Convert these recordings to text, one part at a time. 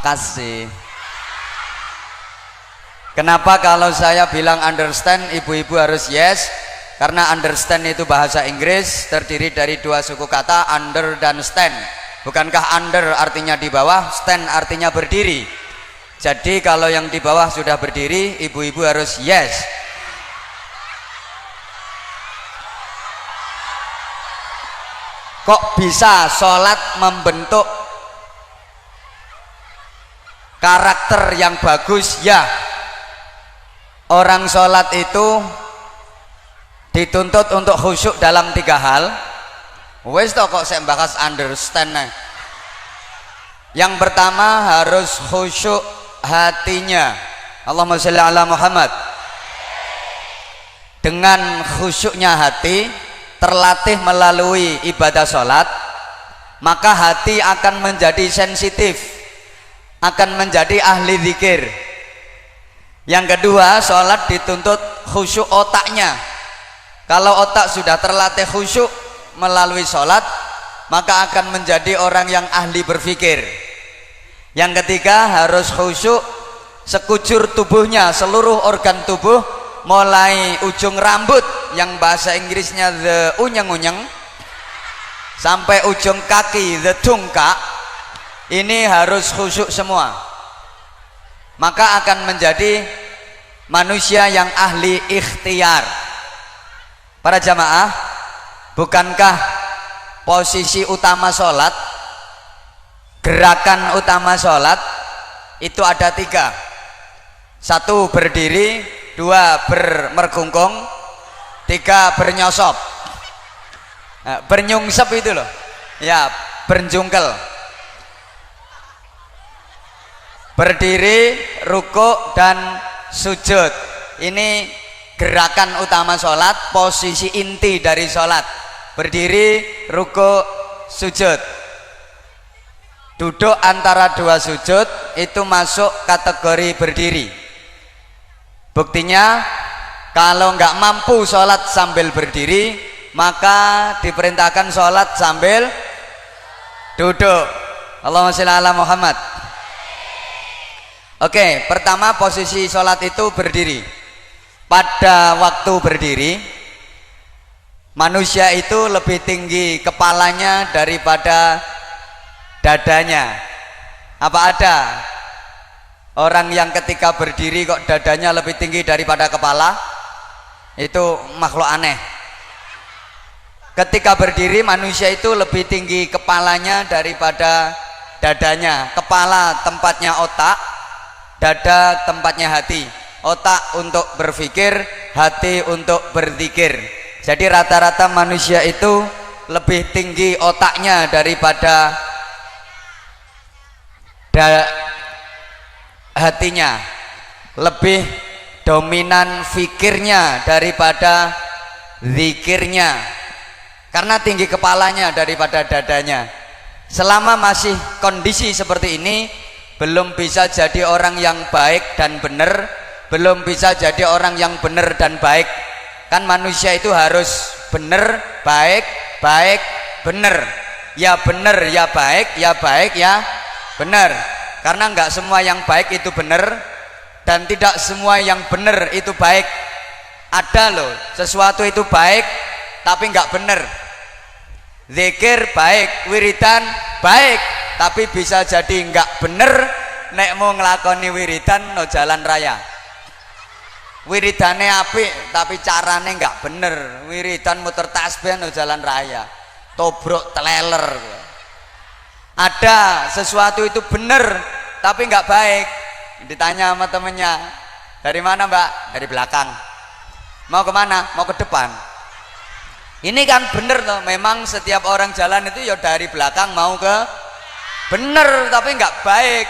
Kasih. Kenapa kalau saya bilang understand, ibu-ibu harus yes? Karena understand itu bahasa Inggris, terdiri dari dua suku kata, under dan stand. Bukankah under artinya di bawah, stand artinya berdiri? Jadi kalau yang di bawah sudah berdiri, ibu-ibu harus yes. Kok bisa sholat membentuk karakter yang bagus? Ya, orang sholat itu dituntut untuk khusyuk dalam 3 hal. Wes toh kok saya bahas understand. Yang pertama harus khusyuk hatinya. Allahumma sholli ala Muhammad. Dengan khusyuknya hati terlatih melalui ibadah sholat, maka hati akan menjadi sensitif, akan menjadi ahli zikir. Yang kedua, sholat dituntut khusyuk otaknya. Kalau otak sudah terlatih khusyuk melalui sholat, maka akan menjadi orang yang ahli berpikir. Yang ketiga, harus khusyuk sekujur tubuhnya, seluruh organ tubuh, mulai ujung rambut yang bahasa Inggrisnya the unyeng-unyeng sampai ujung kaki the tungka, ini harus khusyuk semua, maka akan menjadi manusia yang ahli ikhtiar. Para jamaah, bukankah posisi utama sholat, gerakan utama sholat itu ada 3? 1 berdiri, 2 bermerkungkung, 3 bernyosop. Nah, bernyungsep itu loh ya, berjungkel. Berdiri, rukuk dan sujud, ini gerakan utama sholat, posisi inti dari sholat. Berdiri, rukuk, sujud. Duduk antara 2 sujud itu masuk kategori berdiri. Buktinya kalau nggak mampu sholat sambil berdiri, maka diperintahkan sholat sambil duduk. Allahumma sholli ala Muhammad. Oke, pertama posisi sholat itu berdiri. Pada waktu berdiri, manusia itu lebih tinggi kepalanya daripada dadanya. Apa ada orang yang ketika berdiri kok dadanya lebih tinggi daripada kepala? Itu makhluk aneh. Ketika berdiri, manusia itu lebih tinggi kepalanya daripada dadanya. Kepala tempatnya otak, dada tempatnya hati. Otak untuk berpikir, hati untuk berzikir. Jadi rata-rata manusia itu lebih tinggi otaknya daripada hatinya, lebih dominan fikirnya daripada zikirnya, karena tinggi kepalanya daripada dadanya. Selama masih kondisi seperti ini, belum bisa jadi orang yang baik dan benar, belum bisa jadi orang yang benar dan baik. Kan manusia itu harus benar, baik, baik, benar. Ya benar, ya baik, ya baik, ya benar. Karena enggak semua yang baik itu benar, dan tidak semua yang benar itu baik. Ada loh sesuatu itu baik tapi enggak benar. Zikir baik, wiridan baik, tapi bisa jadi enggak benar nek mau ngelakoni wiridan no jalan raya. Wiridane apik tapi carane enggak bener. Wiridan muter tasbih no jalan raya, tobrok teleler. Ada sesuatu itu bener tapi enggak baik. Ditanya sama temennya, dari mana mbak? Dari belakang. Mau kemana? Mau ke depan. Ini kan bener toh, memang setiap orang jalan itu ya dari belakang mau ke bener, tapi enggak baik,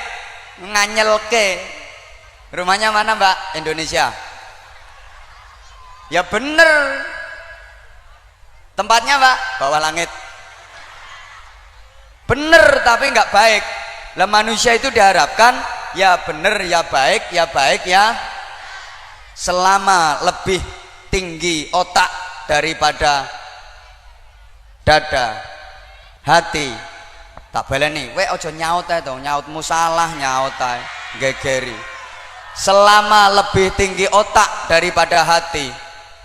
nganyelke. Rumahnya mana mbak? Indonesia. Ya bener. Tempatnya mbak? Bawah langit. Bener tapi enggak baik. Lah manusia itu diharapkan ya bener, ya baik, ya baik, ya selama lebih tinggi otak daripada dada, hati, Tak baleni, we ojo nyaut ae to, nyautmu salah nyaut ae, gegeri. Selama lebih tinggi otak daripada hati,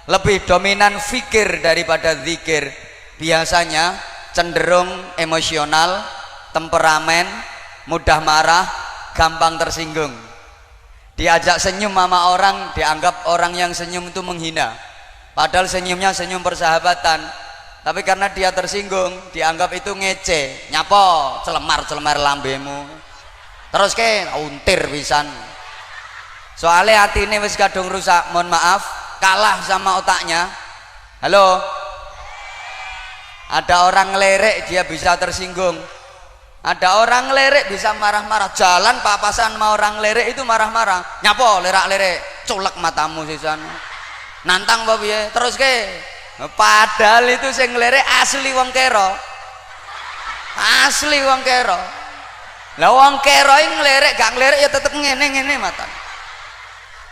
lebih dominan fikir daripada zikir, biasanya cenderung emosional, temperamen, mudah marah, gampang tersinggung. Diajak senyum sama orang, dianggap orang yang senyum itu menghina, padahal senyumnya senyum persahabatan. Tapi karena dia tersinggung, dianggap itu ngece. Nyapo celemar-celemar lambemu. Terus ke untir pisan. Soalnya hati ini wis kadung rusak, mohon maaf, kalah sama otaknya. Halo. Ada orang lerek dia bisa tersinggung. Ada orang lerek bisa marah-marah. Jalan papasan sama orang lerek itu marah-marah. Nyapo lerak-lerek, culek matamu sisan. Nantang apa piye? Terus ke padahal itu sing nglerek asli wong kero, asli wong kero. Lah wong kero ini nglerek gak nglerek ya tetep ngene-ngene mata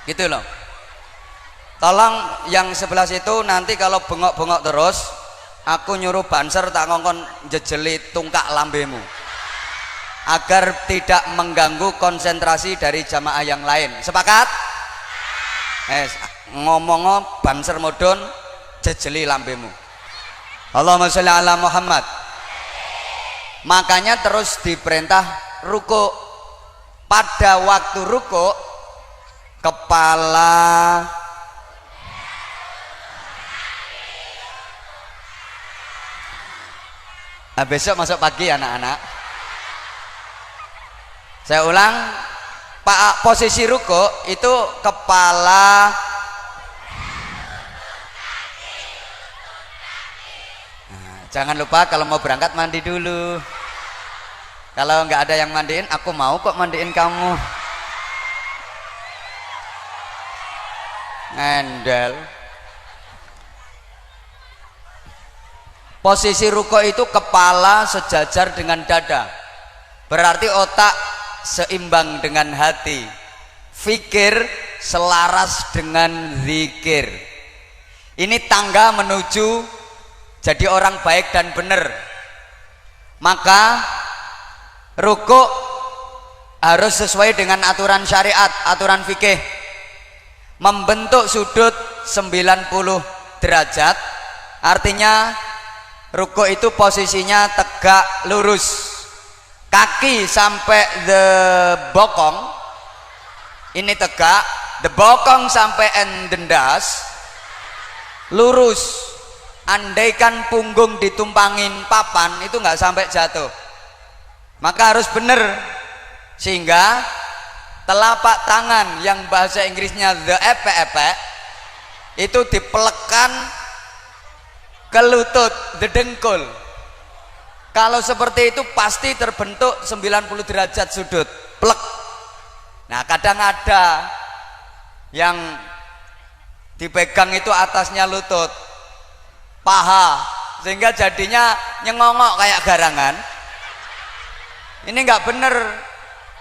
gitu loh. Tolong yang sebelah situ nanti kalau bengok-bengok terus aku nyuruh banser tak ngongkon jejeli tungkak lambemu agar tidak mengganggu konsentrasi dari jamaah yang lain. Sepakat? Ngomong banser modon jejeli lambemu. Allahumma sholli ala Muhammad. Makanya terus diperintah ruku. Pada waktu ruku kepala besok masuk pagi anak-anak. Saya ulang, posisi ruku itu kepala jangan lupa kalau mau berangkat mandi dulu. Kalau nggak ada yang mandiin, aku mau kok mandiin kamu. Ngendel. Posisi ruko itu kepala sejajar dengan dada. Berarti otak seimbang dengan hati. Fikir selaras dengan zikir. Ini tangga menuju jadi orang baik dan benar. Maka rukuk harus sesuai dengan aturan syariat, aturan fikih. Membentuk sudut 90 derajat, artinya rukuk itu posisinya tegak lurus. Kaki sampai the bokong ini tegak, the bokong sampai endendas lurus. Andaikan punggung ditumpangin papan itu nggak sampai jatuh, maka harus benar. Sehingga telapak tangan yang bahasa Inggrisnya the epe-epe itu dipelekan ke lutut, the dengkul. Kalau seperti itu pasti terbentuk 90 derajat sudut, plek. Nah kadang ada yang dipegang itu atasnya lutut, paha, sehingga jadinya nyengongok kayak garangan. Ini nggak bener.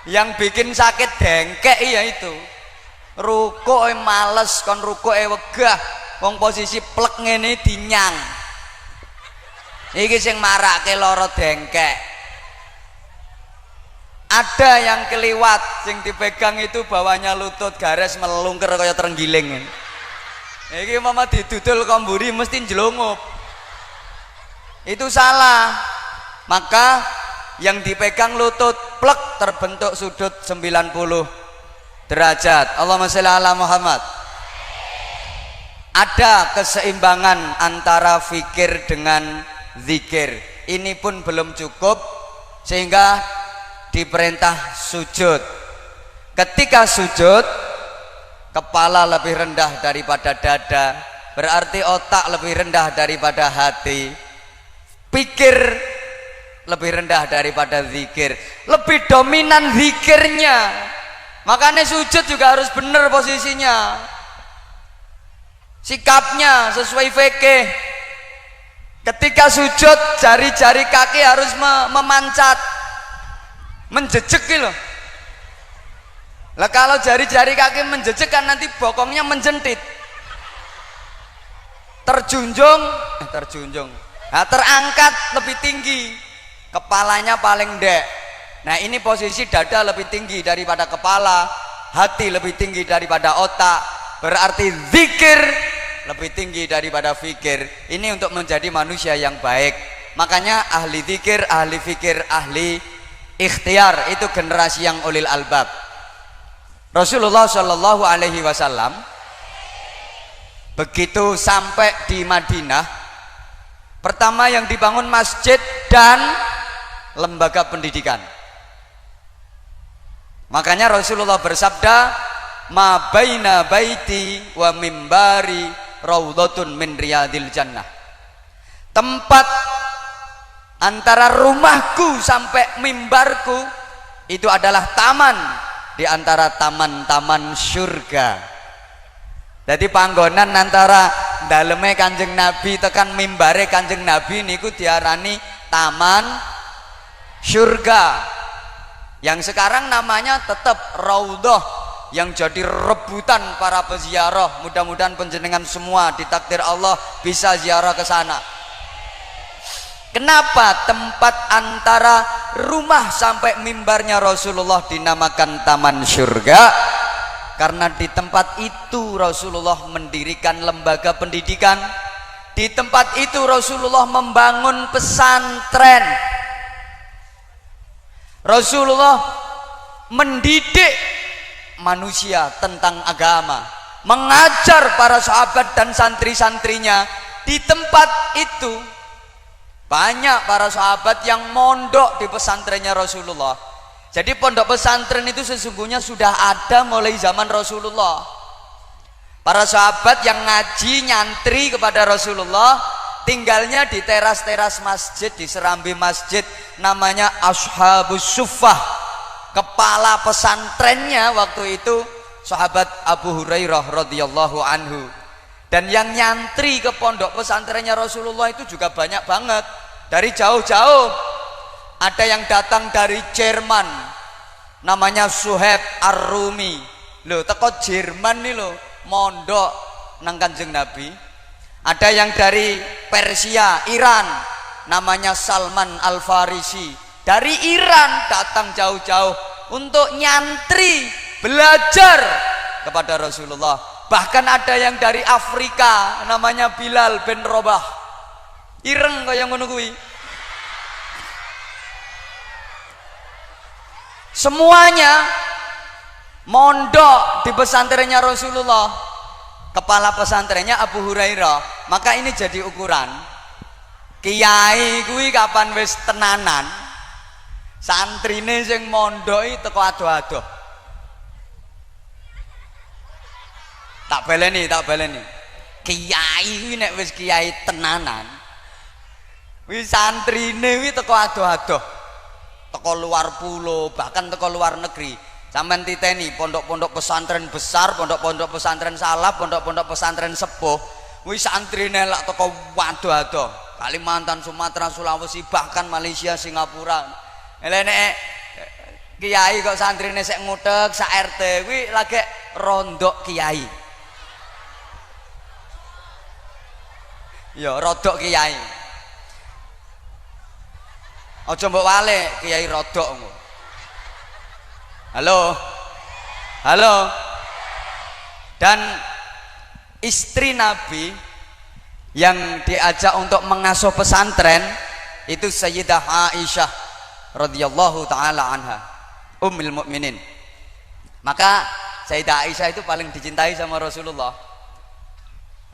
Yang bikin sakit dengkek iya itu. Ruko males, kon ruko wegah, wong posisi plek ngene dinyang. Iki sing marake lara dengkek. Ada yang keliwat, sing dipegang itu bawahnya lutut garis melungker kayak terenggiling. Iki mama didudul komburi mesti njlongup. Itu salah. Maka yang dipegang lutut plek terbentuk sudut 90 derajat. Allahumma sholli ala Muhammad. Ada keseimbangan antara fikir dengan zikir. Ini pun belum cukup sehingga diperintah sujud. Ketika sujud kepala lebih rendah daripada dada, berarti otak lebih rendah daripada hati. Pikir lebih rendah daripada zikir, lebih dominan zikirnya. Makanya sujud juga harus benar posisinya, sikapnya sesuai fikih. Ketika sujud jari-jari kaki harus memancat, menjejek gitu. Lah kalau jari-jari kaki menjejek kan nanti bokongnya menjentit, terjunjung, nah, terangkat lebih tinggi. kepalanya paling ndek. Nah ini posisi dada lebih tinggi daripada kepala, hati lebih tinggi daripada otak, berarti zikir lebih tinggi daripada fikir. Ini untuk menjadi manusia yang baik. Makanya ahli zikir, ahli fikir, ahli ikhtiar itu generasi yang ulil albab. Rasulullah Shallallahu Alaihi Wasallam begitu sampai di Madinah, pertama yang dibangun masjid dan lembaga pendidikan. Makanya Rasulullah bersabda, ma baina baiti wa mimbari raudhatun min riyadil jannah. Tempat antara rumahku sampai mimbarku itu adalah taman di antara taman-taman surga. Jadi panggonan antara daleme Kanjeng Nabi tekan mimbare Kanjeng Nabi niku diarani taman surga. Yang sekarang namanya tetap raudhah, yang jadi rebutan para peziarah. Mudah-mudahan penjenengan semua ditakdir Allah bisa ziarah ke sana. Kenapa tempat antara rumah sampai mimbarnya Rasulullah dinamakan taman surga? Karena di tempat itu Rasulullah mendirikan lembaga pendidikan. Di tempat itu Rasulullah membangun pesantren. Rasulullah mendidik manusia tentang agama, mengajar para sahabat dan santri-santrinya. Di tempat itu banyak para sahabat yang mondok di pesantrennya Rasulullah. Jadi pondok pesantren itu sesungguhnya sudah ada mulai zaman Rasulullah. Para sahabat yang ngaji nyantri kepada Rasulullah tinggalnya di teras-teras masjid, di serambi masjid, namanya Ashabus Suffah. Kepala pesantrennya waktu itu sahabat Abu Hurairah radhiyallahu anhu. Dan yang nyantri ke pondok pesantrennya Rasulullah itu juga banyak banget, dari jauh-jauh. Ada yang datang dari Jerman, namanya Suhaib Ar-Rumi. Loh, teko Jerman nih loh, mondok nang Kanjeng Nabi. Ada yang dari Persia, Iran, namanya Salman Al-Farisi. Dari Iran datang jauh-jauh untuk nyantri, belajar kepada Rasulullah. Bahkan ada yang dari Afrika, namanya Bilal bin Rabah. Ireng kaya ngono kuwi. Semuanya mondok di pesantrennya Rasulullah. Kepala pesantrennya Abu Hurairah. Maka ini jadi ukuran kiai kuwi kapan wis tenanan, santrine sing mondoki teko ado-ado. Tak baleni. Kiai kuwi nek wis kiai tenanan, kuwi santrine kuwi teko ado-ado. Teko luar pulau, bahkan teko luar negeri. Sampeyan titeni pondok-pondok pesantren besar, pondok-pondok pesantren salaf, pondok-pondok pesantren sepuh, wis santrine lak teko ado-ado. Kalimantan, Sumatera, Sulawesi, bahkan Malaysia, Singapura. Nek kiai kok santrine sek ngutek sak RT kuwi lagi rondok kiai. Ya, rodok kiai. Aja mbok wale kiai rodok engko. Halo. Dan istri Nabi yang diajak untuk mengasuh pesantren itu Sayyidah Aisyah radhiyallahu taala anha, ummul mukminin. Maka Sayyidah Aisyah itu paling dicintai sama Rasulullah.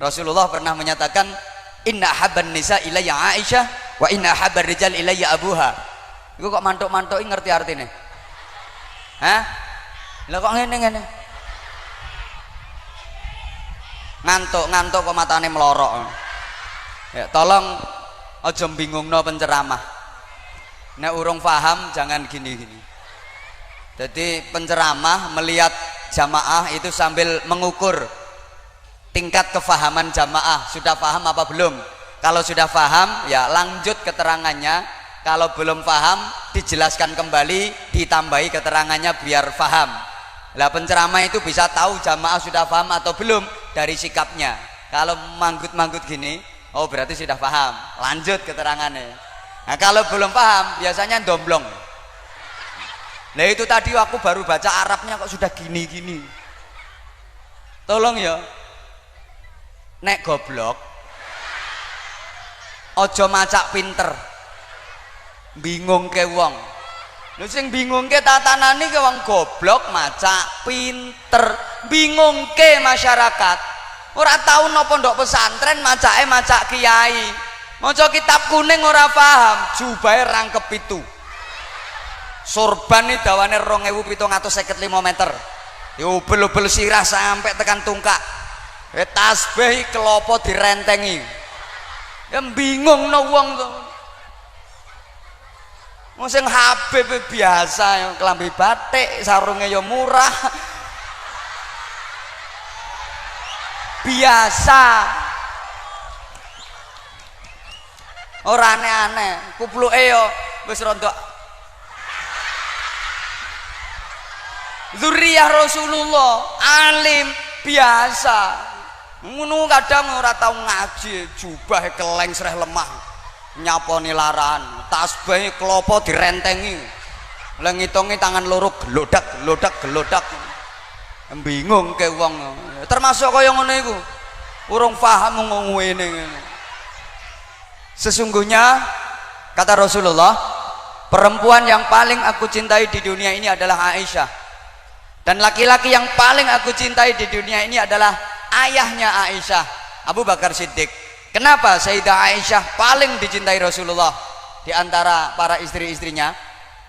Rasulullah pernah menyatakan, inna habban nisa ilayya Aisyah wa inna habbar rijal ilayya abuha. Iku kok mantuk-mantuki ngerti artine? Hah? Lah kok ngene-ngene? Ngantuk kok matane melorok. Ya, tolong aja bingungno penceramah. Nek urung paham jangan gini-gini. Jadi penceramah melihat jamaah itu sambil mengukur tingkat kefahaman jamaah. Sudah paham apa belum? Kalau sudah paham ya lanjut keterangannya. Kalau belum paham dijelaskan kembali, ditambahi keterangannya biar paham. Lah penceramah itu bisa tahu jamaah sudah paham atau belum dari sikapnya. Kalau manggut-manggut gini, oh berarti sudah paham. Lanjut keterangannya. Nah, kalau belum paham biasanya domblong. Nah itu tadi aku baru baca Arabnya kok sudah gini-gini. Tolong ya, nek goblok ojo macak pinter, bingung ke wong. Lho sing bingung ke tatanane ke wong goblok macak pinter, bingung ke masyarakat. Ora tahu nopo ndok pesantren macake macak kiai. Maca kitab kuning ora paham, jubahe rangkep pitu. Sorban iki dawane 2755 meter. Yo ubel-ubel sirah sampai tekan tungkak. Tasbih kelopo direntengi. Ya bingung no wong to. Wong sing Habib biasa ya kelambi batik, sarunge ya murah. Biasa. Ora aneh-aneh, kupluke yo wis rontok. Zuriyah Rasulullah, alim biasa. Ngono kadang ora tau ngaji, jubah keleng sreh lemah. Nyaponi laran, tasbih klopo direntengi. Lah ngitungi tangan loro gelodak. Bingung ke wong. Termasuk kaya ngono iku. Urung paham ngene ngene. Sesungguhnya kata Rasulullah, perempuan yang paling aku cintai di dunia ini adalah Aisyah. Dan laki-laki yang paling aku cintai di dunia ini adalah ayahnya Aisyah, Abu Bakar Siddiq. Kenapa Sayyidah Aisyah paling dicintai Rasulullah di antara para istri-istrinya?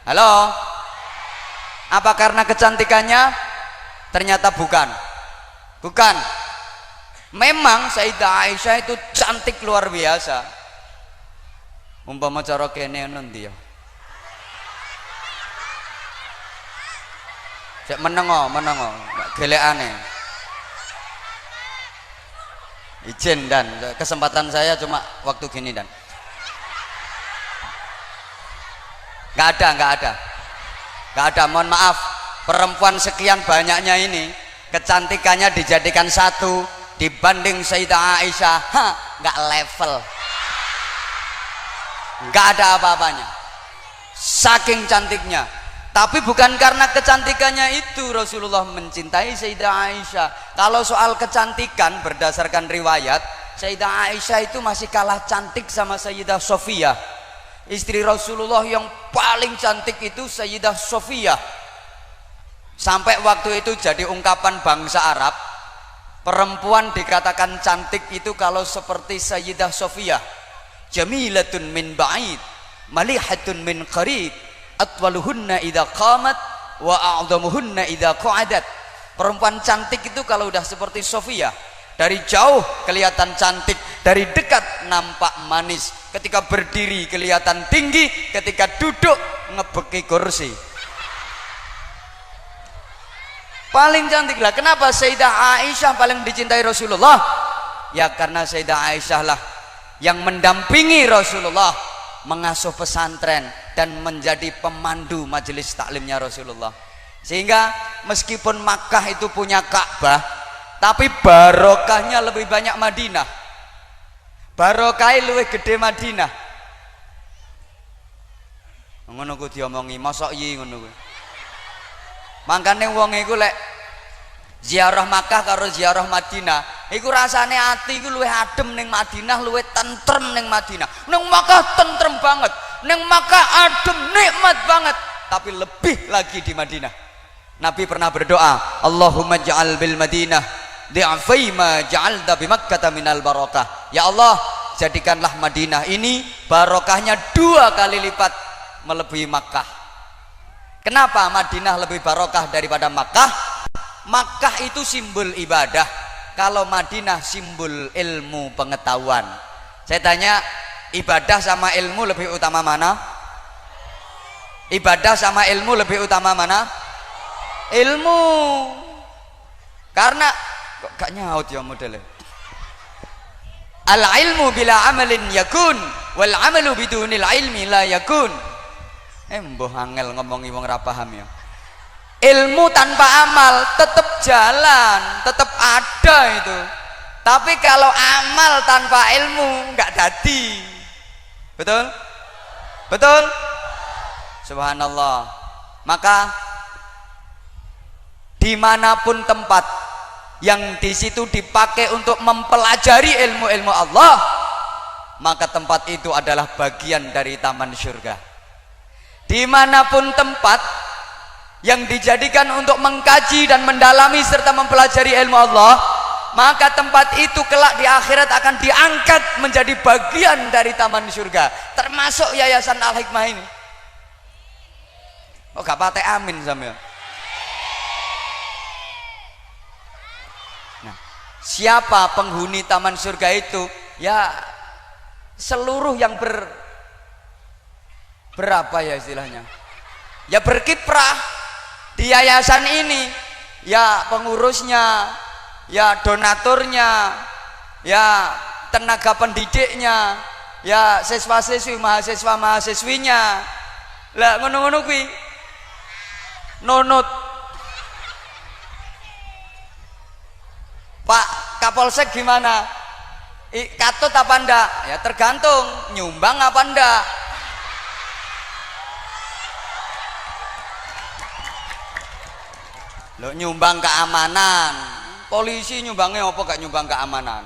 Halo? Apa karena kecantikannya? Ternyata bukan. Bukan. Memang Sayyidah Aisyah itu cantik luar biasa. Umpama cara kene nanti ya. Cek menengo, gelekane. Izin dan kesempatan saya cuma waktu gini dan. Nggak ada. Mohon maaf, perempuan sekian banyaknya ini kecantikannya dijadikan satu dibanding Sayyidah Aisyah, nggak level. Nggak ada apa-apanya, saking cantiknya. Tapi bukan karena kecantikannya itu Rasulullah mencintai Sayyidah Aisyah. Kalau soal kecantikan berdasarkan riwayat, Sayyidah Aisyah itu masih kalah cantik sama Sayyidah Sofiyah. Istri Rasulullah yang paling cantik itu Sayyidah Sofiyah. Sampai waktu itu jadi ungkapan bangsa Arab, perempuan dikatakan cantik itu kalau seperti Sayyidah Sofiyah. Jamilatun min ba'id, malihatun min qarib, atwaluhunna idza qamat wa a'dhamuhunna idza qa'adat. Perempuan cantik itu kalau udah seperti Sofiyah, dari jauh kelihatan cantik, dari dekat nampak manis, ketika berdiri kelihatan tinggi, ketika duduk ngebeki kursi. Paling cantik lah. Kenapa Sayyidah Aisyah paling dicintai Rasulullah? Ya karena Sayyidah Aisyah lah yang mendampingi Rasulullah mengasuh pesantren dan menjadi pemandu majelis taklimnya Rasulullah. Sehingga meskipun Makkah itu punya Ka'bah, tapi barokahnya lebih banyak Madinah. Barokahnya lebih gede Madinah. Ngono ku diomongi, mosok yi ngono ku. Mangkane wong iku lek ziarah Makkah karo ziarah Madinah, iku rasane ati iku luwih adem ning Madinah, luwih tentrem ning Madinah. Ning Makkah tentrem banget, ning Makkah adem nikmat banget, tapi lebih lagi di Madinah. Nabi pernah berdoa, Allahumma ja'al bil Madinah di'afai ma ja'alta bi Makkah minal barakah. Ya Allah, jadikanlah Madinah ini barokahnya 2 kali lipat melebihi Makkah. Kenapa Madinah lebih barokah daripada Makkah? Makkah itu simbol ibadah, kalau Madinah simbol ilmu pengetahuan. Saya tanya, ibadah sama ilmu lebih utama mana? Ibadah sama ilmu lebih utama mana? Ilmu. Karena kok gak nyaut ya modelnya. Al ilmu bila amalin yakun, wal amalu bidunil ilmi la yakun. Mbah angel ngomongi wong ra paham ya. Ilmu tanpa amal tetap jalan, tetap ada itu. Tapi kalau amal tanpa ilmu nggak jadi. Betul? Betul? Subhanallah. Maka dimanapun tempat yang di situ dipakai untuk mempelajari ilmu-ilmu Allah, maka tempat itu adalah bagian dari taman surga. Dimanapun tempat yang dijadikan untuk mengkaji dan mendalami serta mempelajari ilmu Allah, maka tempat itu kelak di akhirat akan diangkat menjadi bagian dari taman surga, termasuk Yayasan Al-Hikmah ini. Oh gak pakai amin sampean. Nah, siapa penghuni taman surga itu? Ya seluruh yang berapa ya istilahnya? Ya berkiprah di yayasan ini, ya pengurusnya, ya donaturnya, ya tenaga pendidiknya, ya siswa-siswi, mahasiswa-mahasiswinya. Lah ngono-ngono kuwi nunut. Pak Kapolsek gimana? Katut apa ndak? Ya tergantung nyumbang apa ndak. Lo nyumbang keamanan, polisi nyumbangnya apa gak nyumbang keamanan?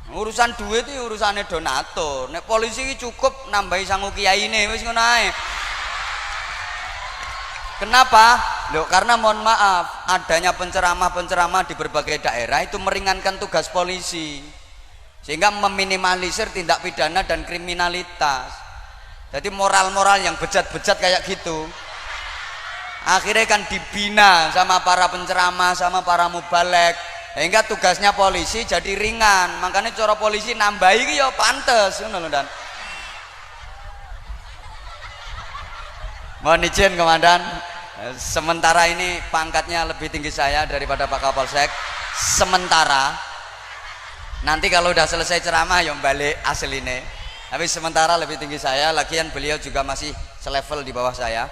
Urusan duit itu urusannya donatur. Nek polisi cukup nambahi sangu kiai ini, wis ngono ae. Kenapa? Loh, karena mohon maaf, adanya penceramah-penceramah di berbagai daerah itu meringankan tugas polisi, sehingga meminimalisir tindak pidana dan kriminalitas. Jadi moral-moral yang bejat-bejat kayak gitu akhirnya kan dibina sama para penceramah, sama para mubalek, sehingga tugasnya polisi jadi ringan. Makanya cara polisi nambahi ya pantes, ngono lho, Dan. Mohon izin Komandan, sementara ini pangkatnya lebih tinggi saya daripada Pak Kapolsek. Sementara nanti kalau udah selesai ceramah ya balik asline. Tapi sementara lebih tinggi saya, lagian beliau juga masih selevel di bawah saya.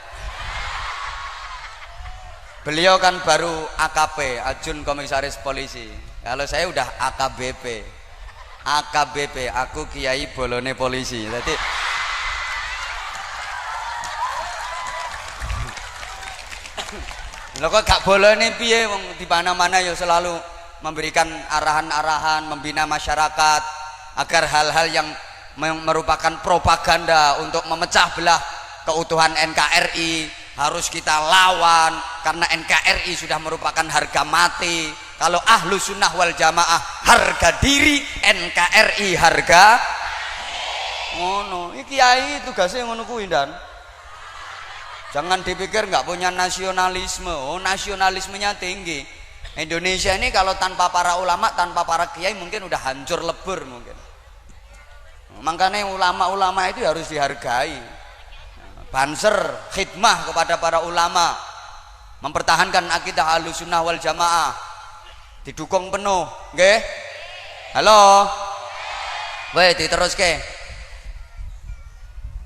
Beliau kan baru AKP, Ajun Komisaris Polisi. Kalau saya udah AKBP. AKBP, aku Kiai Bolone Polisi. Jadi lho kok gak bolone piye wong di mana-mana ya selalu memberikan arahan-arahan, membina masyarakat agar hal-hal yang merupakan propaganda untuk memecah belah keutuhan NKRI harus kita lawan, karena NKRI sudah merupakan harga mati. Kalau ahlu sunnah wal jamaah harga diri, NKRI harga ngono. Iki kiai tugasnya ngono kuwi, Dan. Jangan dipikir nggak punya nasionalisme. Oh, nasionalismenya tinggi. Indonesia ini kalau tanpa para ulama, tanpa para kiai mungkin udah hancur lebur mungkin. Makanya ulama-ulama itu harus dihargai. Banser, khidmah kepada para ulama, mempertahankan akidah Ahlussunnah wal Jamaah, didukung penuh, nggih? Halo, weh diteruske.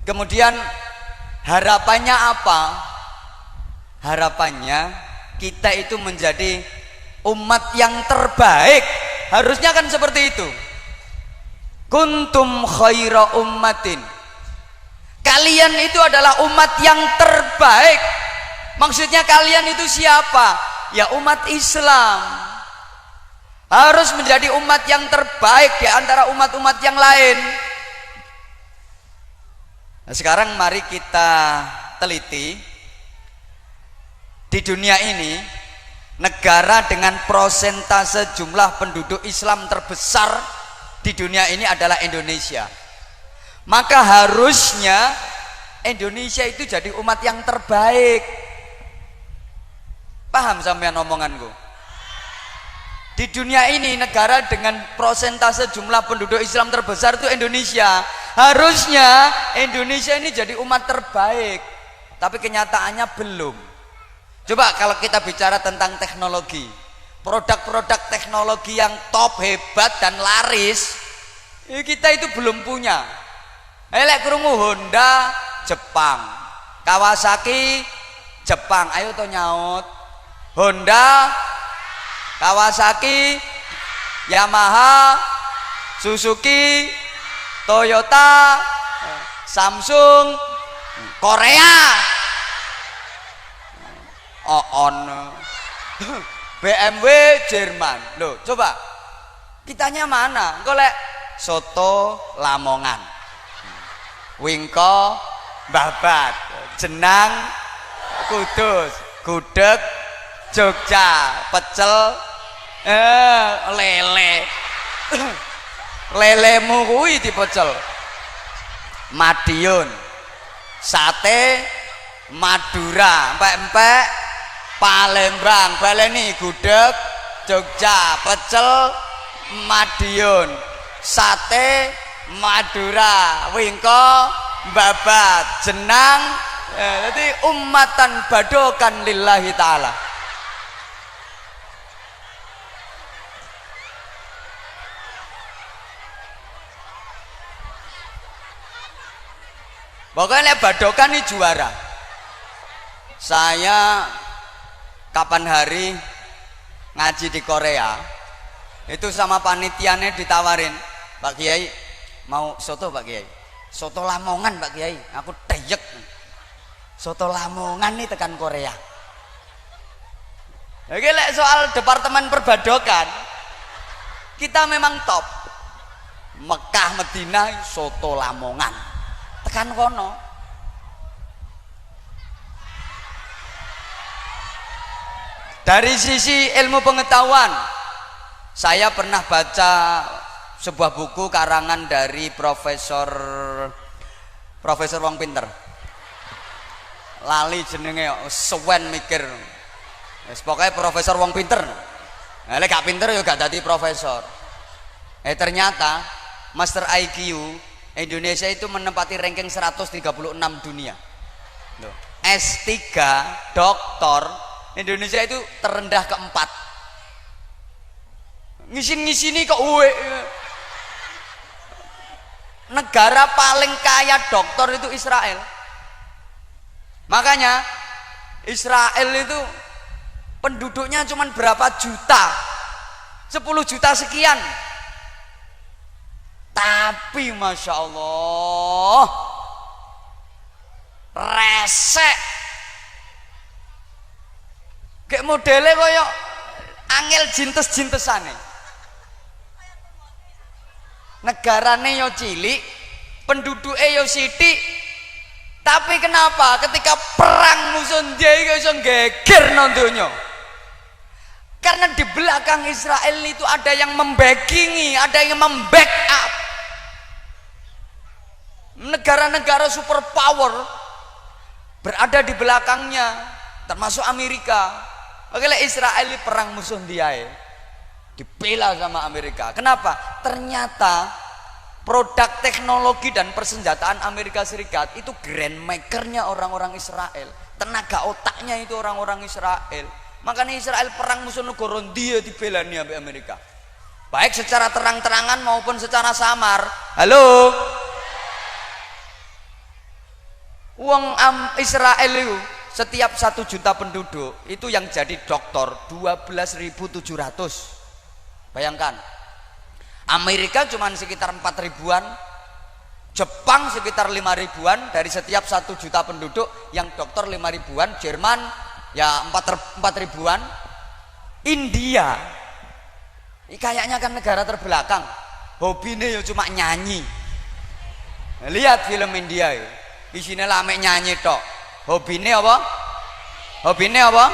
Kemudian harapannya apa? Harapannya kita itu menjadi umat yang terbaik. Harusnya kan seperti itu. Kuntum khaira ummatin, kalian itu adalah umat yang terbaik. Maksudnya kalian itu siapa? Ya umat Islam. Harus menjadi umat yang terbaik di antara umat-umat yang lain. Nah, sekarang mari kita teliti. Di dunia ini, negara dengan prosentase jumlah penduduk Islam terbesar di dunia ini adalah Indonesia. Maka harusnya Indonesia itu jadi umat yang terbaik. Paham sampean omonganku? Di dunia ini negara dengan prosentase jumlah penduduk Islam terbesar itu Indonesia. Harusnya Indonesia ini jadi umat terbaik. Tapi kenyataannya belum. Coba kalau kita bicara tentang teknologi, produk-produk teknologi yang top, hebat dan laris, kita itu belum punya. Lek krungu Honda Jepang, Kawasaki Jepang, ayo to nyaut. Honda, Kawasaki, Yamaha, Suzuki, Toyota, Samsung, Korea on BMW Jerman. Loh coba kitanya mana? Golek soto Lamongan, wingko babat, jenang Kudus, gudeg Jogja, pecel lele lelemu kuwi dipecel. Madiun sate Madura, empek-empek Palembang, baleni gudeg Jogja, pecel Madiun, sate Madura, wingko babat, jenang. Jadi ummatan badokan lillahi ta'ala. Pokoknya badokan ini juara. Saya kapan hari ngaji di Korea itu sama panitianya ditawarin, Pak Kiai mau soto Pak Kiai, soto Lamongan Pak Kiai. Aku teyek soto Lamongan nih tekan Korea. Oke, soal departemen perbadokan kita memang top. Mekah Medina soto Lamongan tekan kono. Dari sisi ilmu pengetahuan, saya pernah baca sebuah buku karangan dari Profesor Wong Pinter. Lali jenenge sewen mikir. Pokoknya Profesor Wong Pinter. Lek gak pinter ya gak dadi profesor. Ternyata Master IQ Indonesia itu menempati ranking 136 dunia. S3 doktor Indonesia itu terendah keempat. Ngisin-ngisini kok uwe. Negara paling kaya doktor itu Israel. Makanya Israel itu penduduknya cuma berapa juta, 10 juta sekian. Tapi Masya Allah resek. Kayak modelnya kaya angel jintes-jintesane. Negarane yo cilik, penduduknya yo sithik. Tapi kenapa ketika perang musuh dia iso geger nang donya? Karena di belakang Israel itu ada yang membackingi, ada yang membackup. Negara-negara superpower berada di belakangnya, termasuk Amerika. Oke, Israel perang musuh dia dibela sama Amerika. Kenapa? Ternyata produk teknologi dan persenjataan Amerika Serikat itu grandmakernya orang-orang Israel. Tenaga otaknya itu orang-orang Israel. Makanya Israel perang musuh negara dia dibela nih sampai Amerika. Baik secara terang-terangan maupun secara samar. Halo. Uang Israel itu setiap 1 juta penduduk itu yang jadi dokter 12.700. Bayangkan. Amerika cuma sekitar 4 ribuan, Jepang sekitar 5 ribuan dari setiap 1 juta penduduk yang dokter 5 ribuan, Jerman ya 4 ribuan, India kayaknya kan negara terbelakang, hobinya ya cuma nyanyi. Lihat film India ya, isinya lame nyanyi tok. Hobinya apa? Hobinya apa?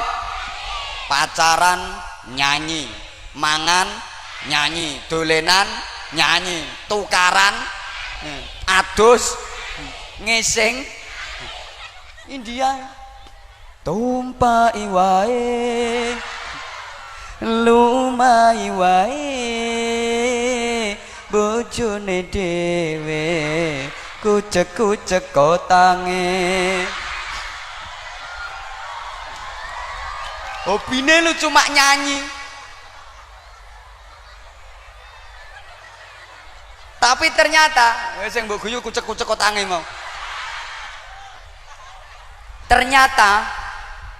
Pacaran nyanyi, mangan nyanyi, dolenan nyanyi, tukaran adus ngising. India tumpai wae lumai wae bojone dhewe kucek-kucek kotange. Hobine lu cuma nyanyi. Tapi ternyata sing mbok guyu kucek-kucek kotange mau. Ternyata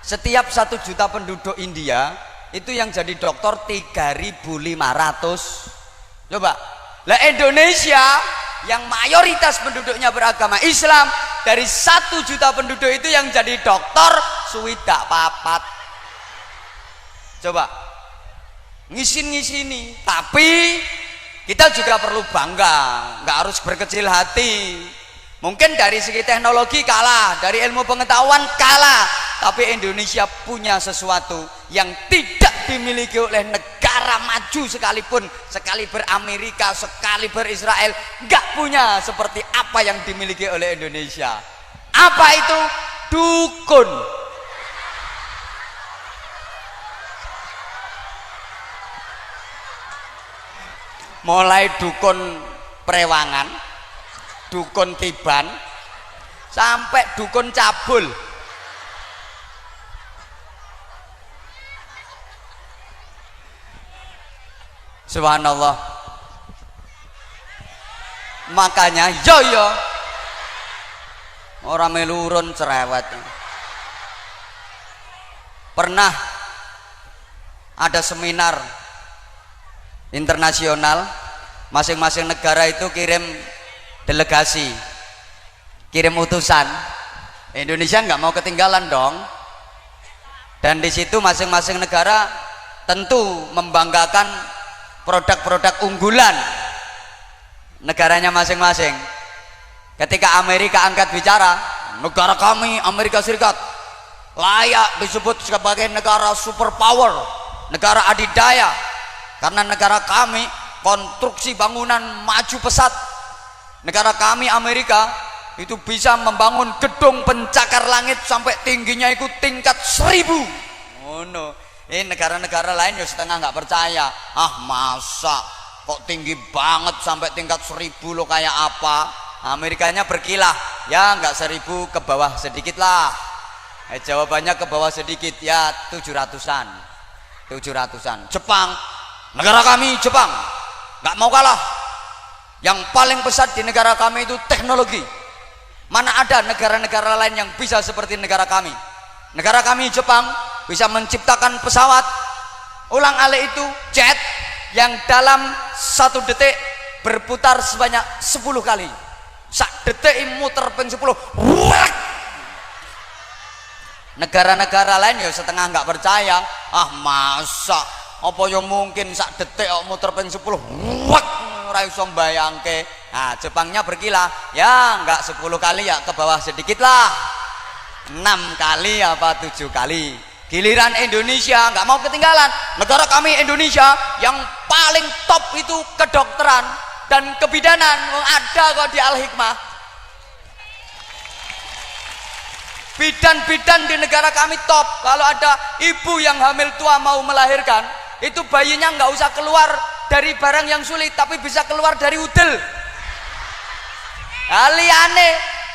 setiap 1 juta penduduk India itu yang jadi dokter 3.500. Coba lah Indonesia yang mayoritas penduduknya beragama Islam dari 1 juta penduduk itu yang jadi dokter suwidak papat. Coba ngisin-ngisini. Tapi kita juga perlu bangga, nggak harus berkecil hati. Mungkin dari segi teknologi kalah, dari ilmu pengetahuan kalah, tapi Indonesia punya sesuatu yang tidak dimiliki oleh negara maju sekalipun, sekaliber Amerika, sekaliber Israel, nggak punya seperti apa yang dimiliki oleh Indonesia. Apa itu? Dukun. Mulai dukun prewangan, dukun tiban, sampai dukun cabul. Subhanallah. Makanya yo orang melurun cerewet. Pernah ada seminar internasional, masing-masing negara itu kirim delegasi, kirim utusan. Indonesia nggak mau ketinggalan dong. Dan di situ masing-masing negara tentu membanggakan produk-produk unggulan negaranya masing-masing. Ketika Amerika angkat bicara, negara kami Amerika Serikat layak disebut sebagai negara superpower, negara adidaya, karena negara kami konstruksi bangunan maju pesat. Negara kami Amerika itu bisa membangun gedung pencakar langit sampai tingginya itu tingkat 1000. Oh no. Ini negara-negara lain ya setengah nggak percaya. Ah masa kok tinggi banget sampai tingkat 1000 lo, kayak apa? Amerikanya berkilah, ya nggak 1000, ke bawah sedikit lah. Jawabannya ke bawah sedikit, ya 700-an. Jepang, negara kami Jepang nggak mau kalah. Yang paling pesat di negara kami itu teknologi. Mana ada negara-negara lain yang bisa seperti negara kami. Negara kami Jepang bisa menciptakan pesawat ulang alik itu jet yang dalam 1 detik berputar sebanyak 10 kali. Sak detik muter pen 10. Negara-negara lain ya setengah nggak percaya. Ah masa apa yang mungkin sak detik muter pen 10. Ora iso mbayangke. Nah, Jepangnya berkilah, ya enggak 10 kali, ya ke bawah sedikit lah. 6 kali apa 7 kali. Giliran Indonesia enggak mau ketinggalan. Negara kami Indonesia yang paling top itu kedokteran dan kebidanan. Ada kok di Al-Hikmah. Bidan-bidan di negara kami top. Kalau ada ibu yang hamil tua mau melahirkan, itu bayinya nggak usah keluar dari barang yang sulit, tapi bisa keluar dari udel. Liane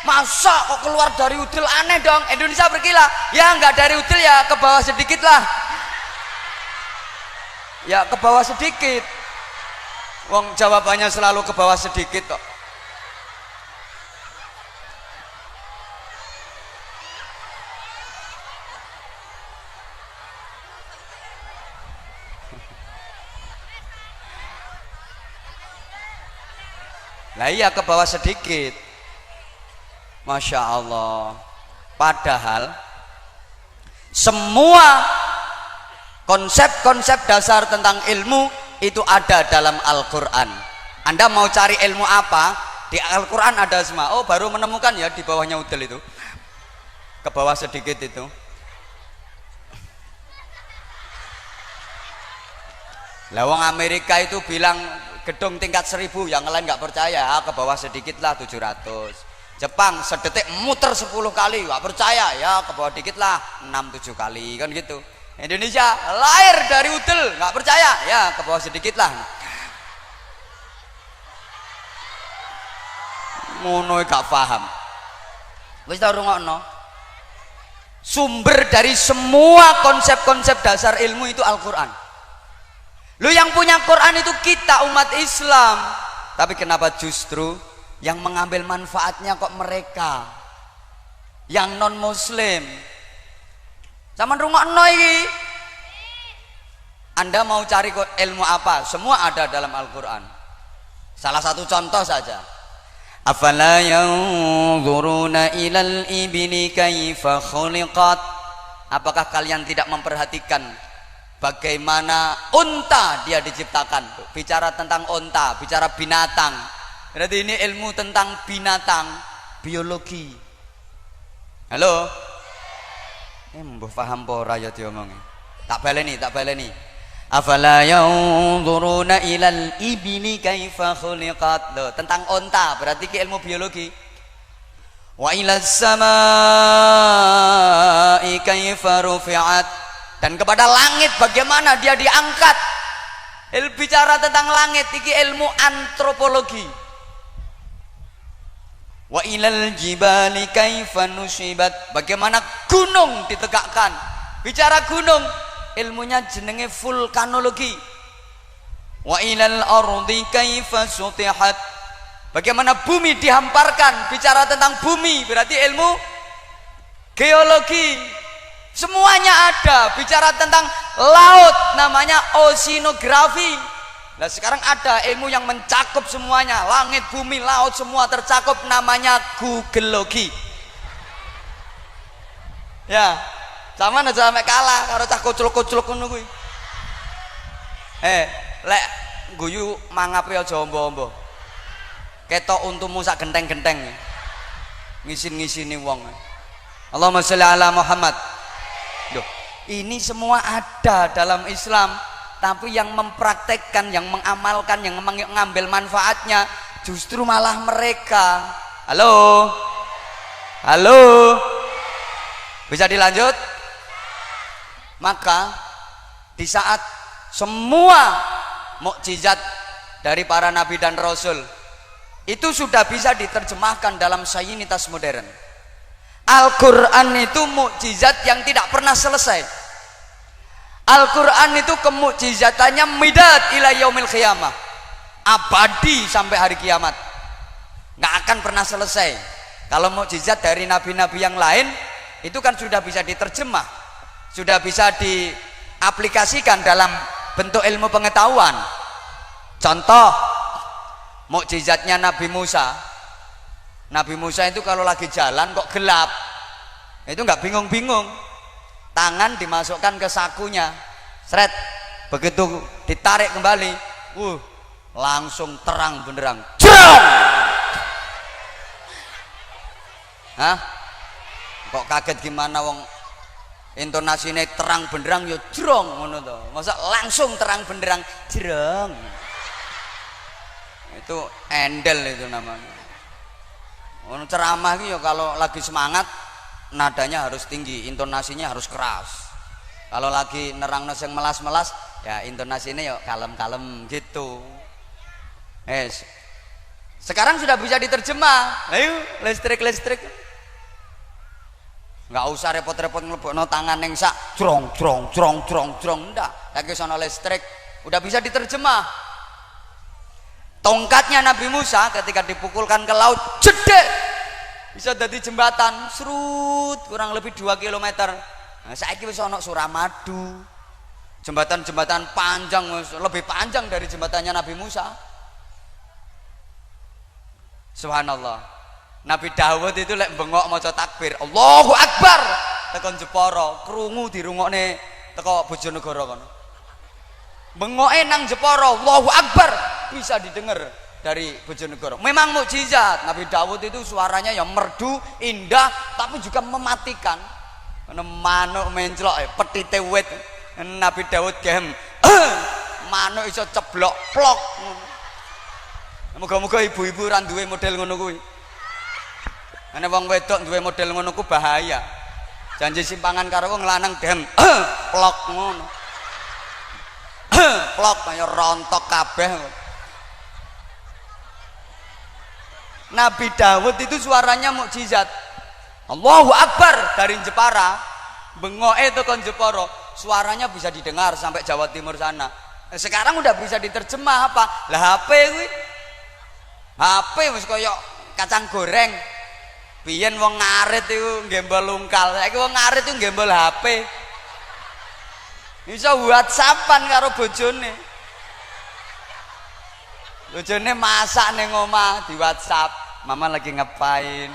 masa kok keluar dari udel, aneh dong. Indonesia berkilah, ya nggak dari udel, ya ke bawah sedikit lah, ya ke bawah sedikit. Wong jawabannya selalu ke bawah sedikit kok. Nah iya, ke bawah sedikit. Masya Allah. Padahal semua konsep-konsep dasar tentang ilmu itu ada dalam Al-Quran. Anda mau cari ilmu apa, di Al-Quran ada semua. Oh baru menemukan ya di bawahnya udel itu, ke bawah sedikit itu. Lawang Amerika itu bilang gedung tingkat 1000, yang lain nggak percaya, ke bawah sedikit lah 700. Jepang sedetik muter 10 kali, nggak percaya, ya ke bawah dikit lah 6-7 kali, kan gitu. Indonesia lahir dari udel, nggak percaya, ya ke bawah sedikit lah. Ngono gak paham. Wis tau rungokno. Sumber dari semua konsep-konsep dasar ilmu itu Al-Quran. Lu yang punya Quran itu kita umat Islam, tapi kenapa justru yang mengambil manfaatnya kok mereka yang non muslim? Zaman rungokno iki. Anda mau cari ilmu apa? Semua ada dalam Al-Quran. Salah satu contoh saja, Afala yanzuruna ilal ibni kaifa khuliqat. Apakah kalian tidak memperhatikan bagaimana unta dia diciptakan? Bicara tentang unta, bicara binatang. Berarti ini ilmu tentang binatang, biologi. Halo? Mbah paham apa ora ya diomongi? Tak baleni. Afala yanzuruna ilal ibni kaifa khuliqat. Loh, tentang unta, berarti ki ilmu biologi. Wa ilas samai kaifa rufi'at. Dan kepada langit bagaimana dia diangkat. Bicara tentang langit iki ilmu antropologi. Wa ilal jibali kaifa nusibat. Bagaimana gunung ditegakkan. Bicara gunung, ilmunya jenenge vulkanologi. Wa ilal ardi kaifa sutihat. Bagaimana bumi dihamparkan. Bicara tentang bumi berarti ilmu geologi. Semuanya ada. Bicara tentang laut namanya oceanografi. Nah sekarang ada ilmu yang mencakup semuanya. Langit, bumi, laut semua tercakup, namanya googleologi. Ya, sama aja sampai kalah karo cah kucluk-kucluk ngono kuwi. Lek guyu mangape aja ombo-ombo. Ketok untumu sak genteng-genteng. Ngisin-ngisini wong. Allahumma sholli ala Muhammad. Loh, ini semua ada dalam Islam, tapi yang mempraktekkan, yang mengamalkan, yang mengambil manfaatnya justru malah mereka. Halo? Halo? Bisa dilanjut? Maka di saat semua mukjizat dari para nabi dan rasul itu sudah bisa diterjemahkan dalam sayyinitas modern. Al-Quran itu mukjizat yang tidak pernah selesai. Al-Quran itu kemukjizatannya midad ila yaumil qiyamah, abadi sampai hari kiamat, nggak akan pernah selesai. Kalau mukjizat dari nabi-nabi yang lain itu kan sudah bisa diterjemah, sudah bisa diaplikasikan dalam bentuk ilmu pengetahuan. Contoh mukjizatnya Nabi Musa. Nabi Musa itu kalau lagi jalan kok gelap, itu nggak bingung-bingung, tangan dimasukkan ke sakunya, seret, begitu ditarik kembali, langsung terang benderang, jrong. Hah? Kok kaget gimana wong intonasinya terang benderang yo jrong ngono to. Masa langsung terang benderang jrong. Itu endel itu namanya. Ceramah itu ya kalau lagi semangat nadanya harus tinggi, intonasinya harus keras. Kalau lagi nerang yang melas-melas ya intonasinya ya kalem-kalem gitu. Sekarang sudah bisa diterjemah. Ayo listrik. Nggak usah repot-repot ngelebokno tangan yang sak jrong ndak. Lagi sono listrik udah bisa diterjemah. Tongkatnya Nabi Musa ketika dipukulkan ke laut jedek bisa jadi jembatan serut kurang lebih 2 km. Nah, saiki wis ana Suramadu, jembatan-jembatan panjang lebih panjang dari jembatannya Nabi Musa. Subhanallah. Nabi Dawud itu lek bengok maca takbir Allahu Akbar tekan Jepara krungu dirungokne teko Bojonegoro kono. Bengoke nang Jepara Allahu Akbar bisa didengar dari Bojonegoro. Memang mukjizat. Nabi Dawud itu suaranya yang merdu, indah, tapi juga mematikan. Ana manuk menclok petite wit. Nabi Dawud gem. Manuk iso ceblok plok. Moga-moga ibu-ibu ora duwe model ngono kuwi. Ana wong wedok duwe model ngono ku bahaya. Janji simpangan karo wong lanang gem. Plok ngono. Plok kaya rontok kabeh. Nabi Dawud itu suaranya mukjizat. Allahu Akbar dari Jepara, bengoke tekan Jepara, suaranya bisa didengar sampai Jawa Timur sana. Sekarang udah bisa diterjemah apa? Lah HP kuwi. HP wis kaya kacang goreng. Biyen wong ngarit iku nggembol lungkal, saiki wong ngarit iku nggembol HP. Bisa WhatsAppan karo bojone. Bojone masak ning omah di WhatsApp. mama lagi ngapain.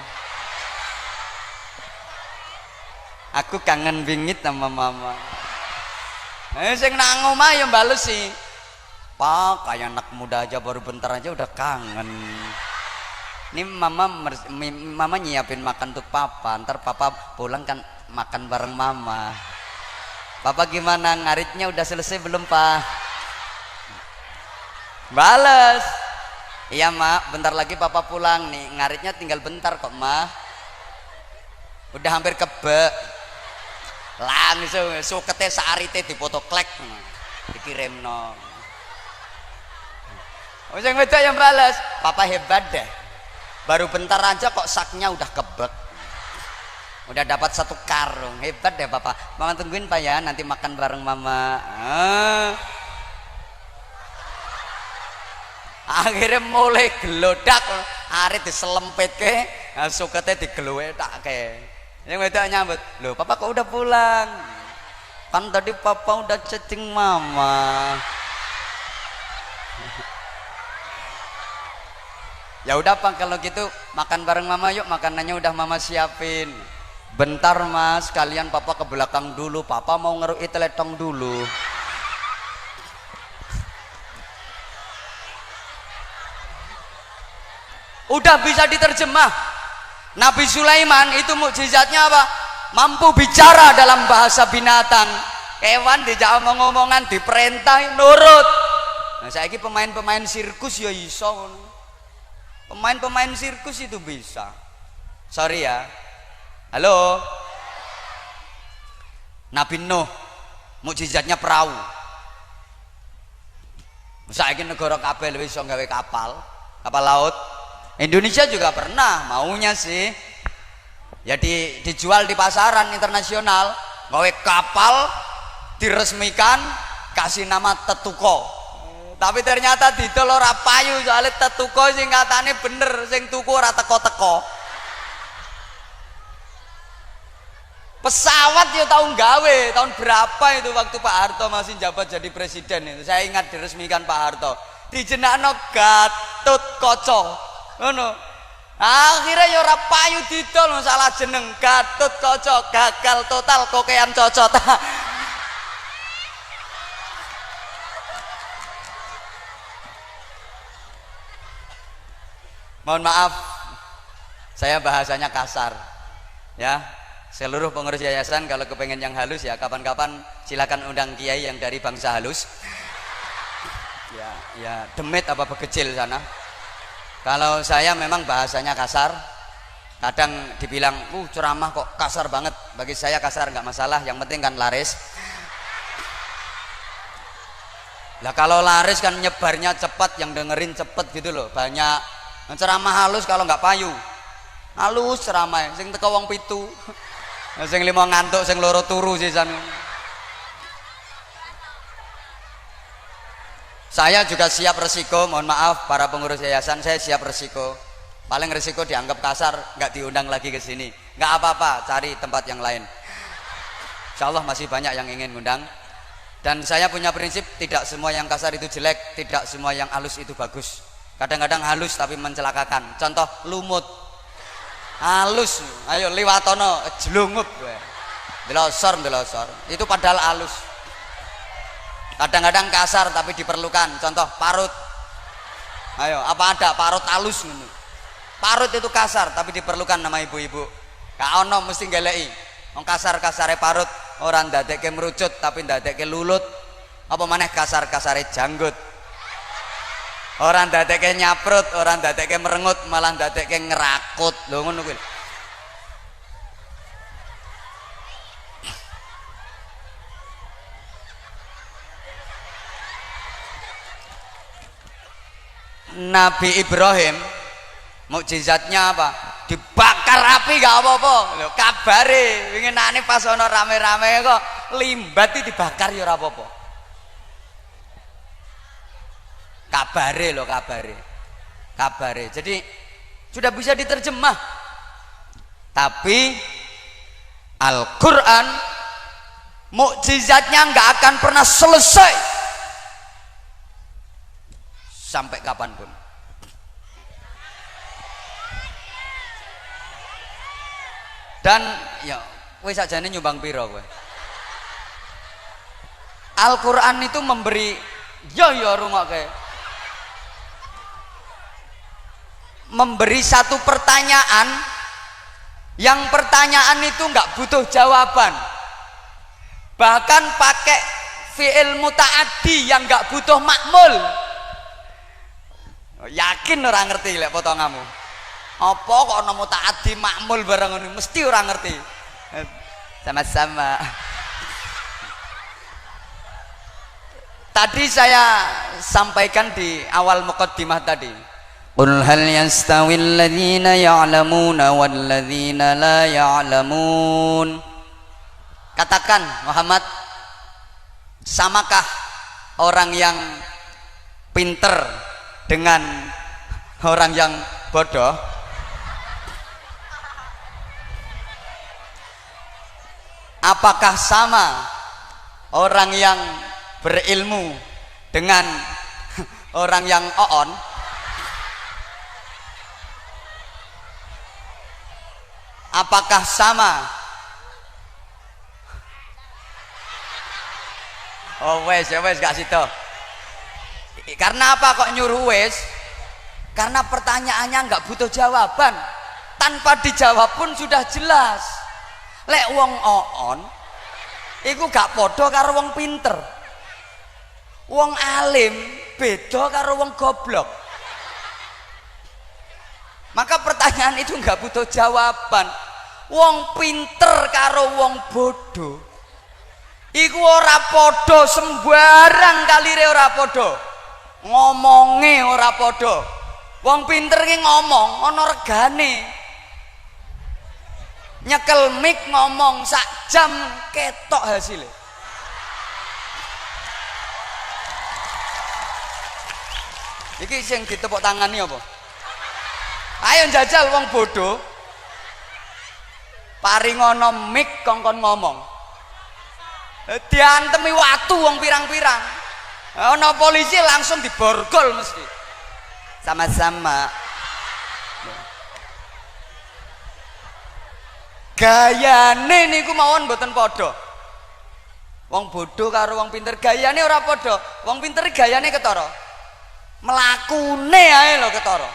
Aku kangen bingit sama mama. Sing nang omah ya bales sih. Pak, kayak anak muda aja baru bentar aja udah kangen. Ini mama nyiapin makan untuk papa. Ntar papa pulang kan makan bareng mama. Papa gimana, ngaritnya udah selesai belum pak? Bales, iya mak, bentar lagi papa pulang nih, ngaritnya tinggal bentar kok mak. Udah hampir kebek. Langsung sukete saarite dipoto klek dikirim no. Sing wedok yang balas, papa hebat deh. Baru bentar aja kok saknya udah kebek. Udah dapat 1 karung, hebat deh papa. Mama tungguin pak ya, nanti makan bareng mama. Akhirnya mulai gelodak, arit diselempit ke, sukete digeluwetak ke. Yang wedok nyambut, loh papa kok udah pulang? Kan tadi papa udah chatting mama. Ya udah pak, kalau gitu makan bareng mama yuk, makanannya udah mama siapin. Bentar mas, kalian papa ke belakang dulu, papa mau ngerui teletong dulu. Udah bisa diterjemah. Nabi Sulaiman itu mukjizatnya apa? Mampu bicara dalam bahasa binatang. Kewan dijak omong-omongan, diperintah nurut. Nah saiki pemain-pemain sirkus ya iso. Pemain-pemain sirkus itu bisa. Sorry ya. Halo. Nabi Nuh mukjizatnya perahu. Saiki negara kabeh wis iso gawe kapal laut. Indonesia juga pernah, maunya sih ya dijual di pasaran internasional, gawe kapal diresmikan, kasih nama Tetuko. Tapi ternyata didol ora payu, soalnya Tetuko sing katane bener, sing tuku ora teko-teko. Pesawat ya tahun gawe, tahun berapa itu waktu Pak Harto masih jabat jadi presiden itu. Saya ingat diresmikan Pak Harto. Dijenakno Gatot Kaca. Ngono. Akhirnya ya ora payu didol, salah jeneng Gatot Kaca, gagal total, kokean cocot. Mohon maaf, saya bahasanya kasar. Ya, seluruh pengurus yayasan kalau kepengen yang halus ya kapan-kapan silakan undang kiai yang dari bangsa halus. Ya demit apa bekecil sana. Kalau saya memang bahasanya kasar, kadang dibilang, ceramah kok kasar banget. Bagi saya kasar nggak masalah, yang penting kan laris. Lah kalau laris kan nyebarnya cepat, yang dengerin cepet gitu loh, banyak. Ceramah halus kalau nggak payu, halus ceramah, sing teko wong 7, sing 5 ngantuk, sing 2 turu sisan. Saya juga siap resiko, mohon maaf para pengurus yayasan, saya siap resiko. Paling resiko dianggap kasar, nggak diundang lagi ke sini. Nggak apa-apa, cari tempat yang lain. Insya Allah masih banyak yang ingin ngundang. Dan saya punya prinsip, tidak semua yang kasar itu jelek, tidak semua yang halus itu bagus. Kadang-kadang halus tapi mencelakakan. Contoh lumut, halus, ayo liwatono, jelungup, delosor, itu padahal halus. Kadang-kadang kasar tapi diperlukan. Contoh parut. Ayo, apa ada parut halus ngono. Parut itu kasar tapi diperlukan nama ibu-ibu. Gak ono mesti ngeleki. Wong kasar-kasare parut ora ndadekke merucut tapi ndadekke lulut. Apa maneh kasar-kasare janggut. Ora ndadekke nyaprut, ora ndadekke merengut, malah ndadekke ngerakut. Lho ngono kuwi. Nabi Ibrahim mukjizatnya apa? Dibakar api gak apa-apa. Lho kabare winginane pas ana rame-rame kok limbat dibakar ya ora apa-apa. Kabare lho kabare. Jadi sudah bisa diterjemah. Tapi Al-Qur'an mukjizatnya nggak akan pernah selesai sampai kapanpun. Dan ya kowe sakjane nyumbang piro kowe? Al-Qur'an itu memberi ya rungokke. Memberi satu pertanyaan yang pertanyaan itu nggak butuh jawaban. Bahkan pakai fi'il muta'addi yang nggak butuh makmul. Yakin orang ngerti lek potonganmu. Apa kok ana muta'addi makmul bareng ngono mesti orang ngerti. Sama-sama. Tadi saya sampaikan di awal muqaddimah tadi. Qul hal yastawil ladzina ya'lamuna wal ladzina la ya'lamun. Katakan Muhammad, samakah orang yang pinter dengan orang yang bodoh? Apakah sama orang yang berilmu dengan orang yang oon? Apakah sama? Oh wes ya wes gak situ. Karena apa kok nyuruh wes? Karena pertanyaannya nggak butuh jawaban. Tanpa dijawab pun sudah jelas. Lek wong oon iku gak podo karo wong pinter. Wong alim beda karo wong goblok. Maka pertanyaan itu nggak butuh jawaban. Wong pinter karo wong bodoh iku ora podo, sembarang kalire ora podo, ngomonge ora podo. Wong pinter ki ngomong ana regane, nyekel mic ngomong sak jam ketok hasilnya. Iki sing ditepuk tangani apa? Ayo njajal wong bodoh paringono mic kongkon ngomong. Diantemi watu wong pirang-pirang. Ana polisi langsung diborgol mesti. Sama-sama. Gayane niku mawon mboten padha. Wong bodoh karo wong pinter gayane ora padha. Wong pinter gayane ketara. Mlakune ae lho ketara.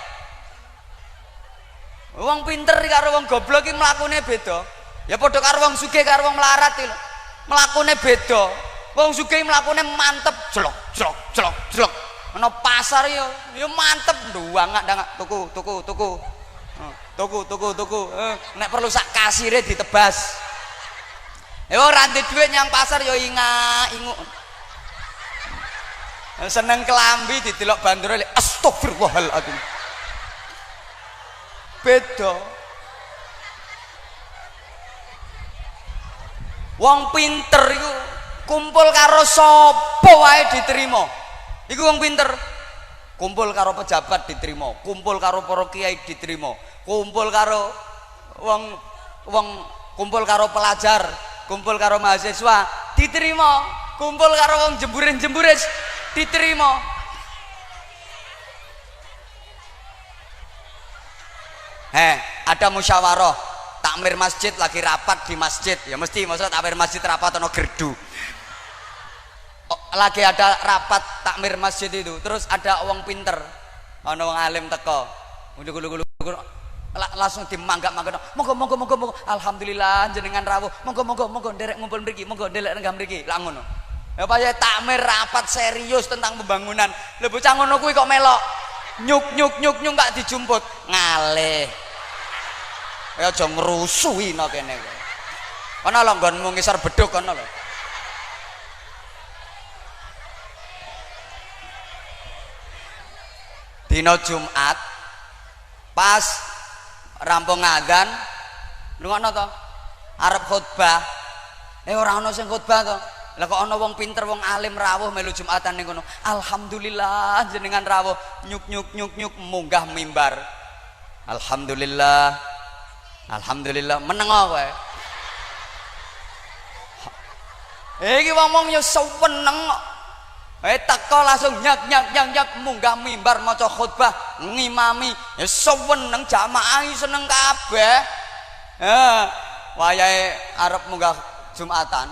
Wong pinter karo wong goblok iki mlakune beda. Ya padha karo wong sugih karo wong melarat iki lho. Mlakune beda. Wong sugih mlakune mantep, jlok jlok jlok jlok. Ana pasar ya mantep nduwangak-ndangak tuku. Tuku. Nek perlu sak kasire ditebas. Ora ndek dhuwit nyang pasar ya inguk. Seneng kelambi didelok bandrol astagfirullahaladzim. Beda. Wong pinter iku kumpul karo sapa wae diterima. Iku wong pinter. Kumpul karo pejabat diterima, kumpul karo para kiai diterima, kumpul karo kumpul karo pelajar, kumpul karo mahasiswa diterima, kumpul karo wong jemburin-jemburis diterima. Ada musyawarah takmir masjid lagi rapat di masjid, ya mesti maksud takmir masjid rapat ono gerdu. Lagi ada rapat takmir masjid itu, terus ada wong pinter, ono wong alim teko, langsung dimanggap-manggap, monggo, alhamdulillah jenengan rawuh, monggo nderek ngumpul mriki, monggo ndelek renggam mriki, lak ngono. Ya pancen takmir rapat serius tentang pembangunan. Lha bocah ngono kuwi kok melok nyuk gak dijumput, ngalih. Ya aja ngrusuhi no kene. Ana lho nggonmu ngisor bedhug ana lho. Dina Jumat pas rampung adzan lungono to arep khotbah ora ana sing khotbah to. Lah kok ana wong pinter wong alim rawuh melu Jumatan ning kono. Alhamdulillah jenengan rawuh nyuk munggah mimbar. Alhamdulillah meneng kowe. Iki wong yo seneng. Teko langsung nyak munggah mimbar maca khutbah ngimami ya seneng jamaah seneng kabeh. wayahe arep munggah Jumatan.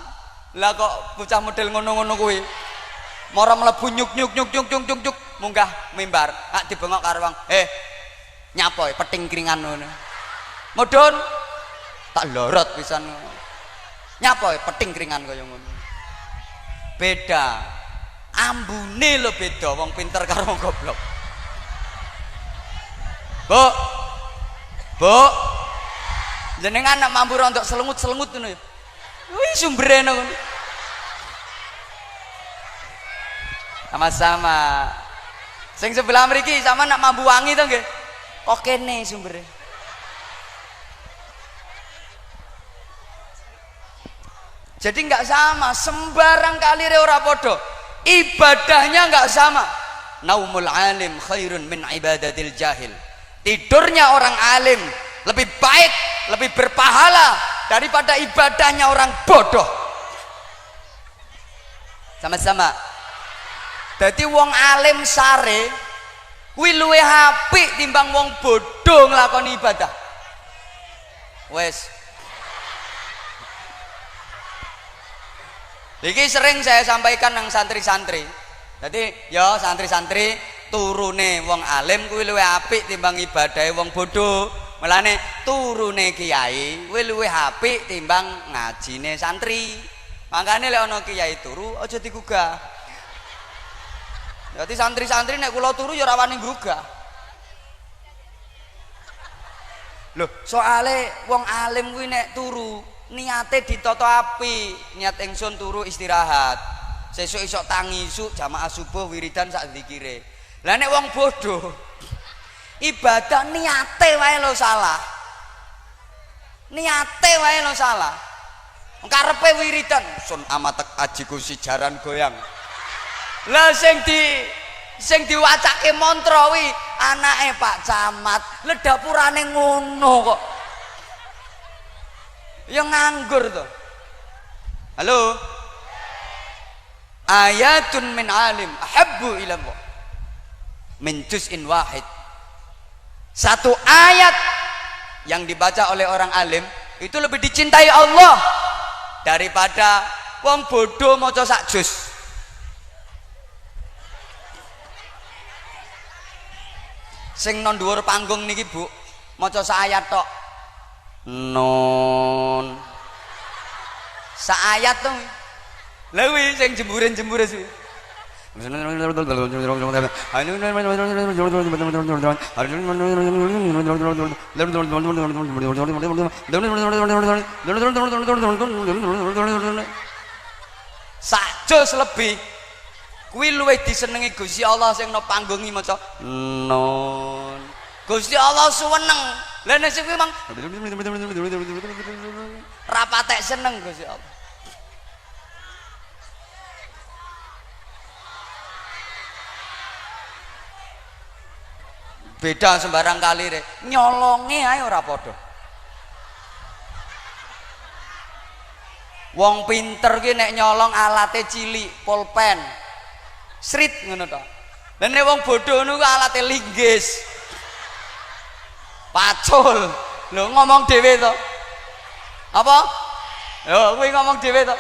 Lah kok bocah model ngono-ngono kuwi. Mara mlebu nyuk munggah mimbar. Hak dibengok karo wong. Nyapo peting kringan ngono. Mudhun tak lorot pisan. Nyapo peting kringan kaya ngono. Beda. Ambune lho beda wong pinter karo wong goblok. Bu. Jenengan nak mampu untuk selengut-selengut ngono ya. Wih sumbere ngono. Sama-sama. Sing sebelah mriki sama nak mampu wangi to nggih. Kok kene sumbere. Jadi nggak sama, sembarang kali ora podo. Ibadahnya nggak sama. Naumul alim khairun min ibadatil jahil. Tidurnya orang alim lebih baik, lebih berpahala daripada ibadahnya orang bodoh. Sama-sama. Jadi wong alim sare kuwi luwih apik timbang wong bodoh nglakoni ibadah. Wes. Iki sering saya sampaikan nang santri-santri. Jadi ya santri-santri turune wong alim kuwi luwih apik timbang ibadahe wong bodoh. Mulane turune kiai kuwi luwih apik timbang ngajine santri. Makane lek ana kiai turu aja digugah. Dadi santri-santri nek kula turu ya ora wani nggugah. Lho, soale wong alim kuwi nek turu niate ditata api, niat ingsun turu istirahat. Sesuk isok tangi isuk jamaah subuh wiridan sak zikire. Lah nek wong bodoh ibadah niate wae lo salah. Niate wae lo salah. Karepe wiridan sun amatek ajiku sijaran goyang. Lah sing diwacake mantra wi anake Pak Camat, lha dapurane ngono kok. Ya nganggur to. Halo. Ayatun min alim ahabbu ila Allah min juz'in wahid. Satu ayat yang dibaca oleh orang alim itu lebih dicintai Allah daripada wong bodoh maca sak juz. Sing nang dhuwur panggung niki Bu, maca sak ayat tok. Non. Sak ayat to. Lha kuwi sing jemburen-jemburen kuwi. Sajus lebih kuwi luwih disenengi Gusti Allah sing nang panggung iki maca non. Gusti Allah suweneng. Lah nek sing kuwi mang ra patek seneng Gusti Allah. Beda sembarang kali re, nyolonge ae ora padha. Wong pinter ki nek nyolong alate cilik, pulpen. Srit ngono to. Lah nek wong bodho niku alate linggis. Pacul. Lho ngomong dhewe to. Apa? Yo kuwi ngomong dhewe to.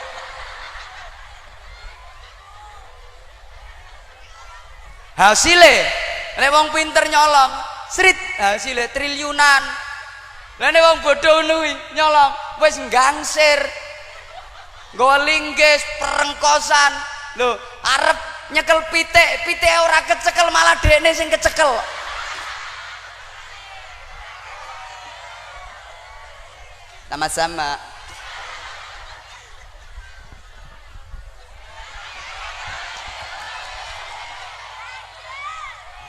Hasile nek wong pinter nyolong, srit hasilnya triliunan. Lah nek wong bodoh kuwi nyolong wis gangsir. Nggawa linggis perengkosan. Lho, arep nyekel pitik ora kecekel malah dekne sing kecekel. Sama-sama.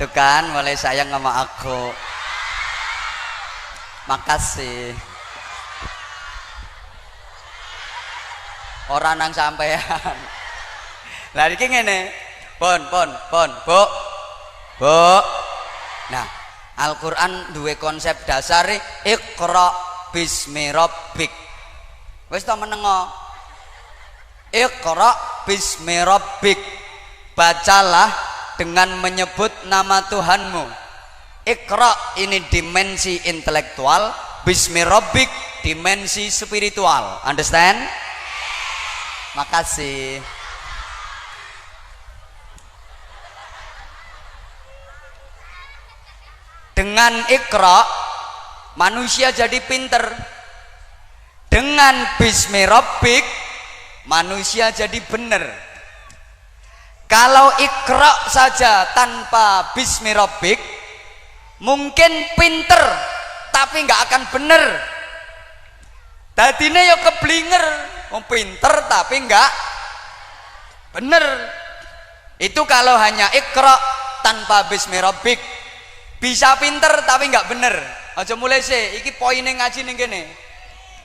Tuh kan mulai sayang sama aku. Makasih. Orang nang sampean. Lah iki ngene. Pon, Bu. Nah, Al-Qur'an duwe konsep dasar Iqra bismi rabbik. Wis ta menengo. Iqra bismi rabbik. Bacalah dengan menyebut nama Tuhanmu. Iqra ini dimensi intelektual, bismi rabbik dimensi spiritual. Understand? Makasih. Dengan Iqra manusia jadi pinter. Dengan Bismi Rabbik manusia jadi bener. Kalau Iqra saja tanpa Bismi Rabbik mungkin pinter tapi nggak akan bener. Dadine yo keblinger, wong pinter tapi nggak bener. Itu kalau hanya Iqra tanpa Bismi Rabbik. Bisa pinter tapi nggak bener. Aja mulai sih, iki poine ngaji ning kene.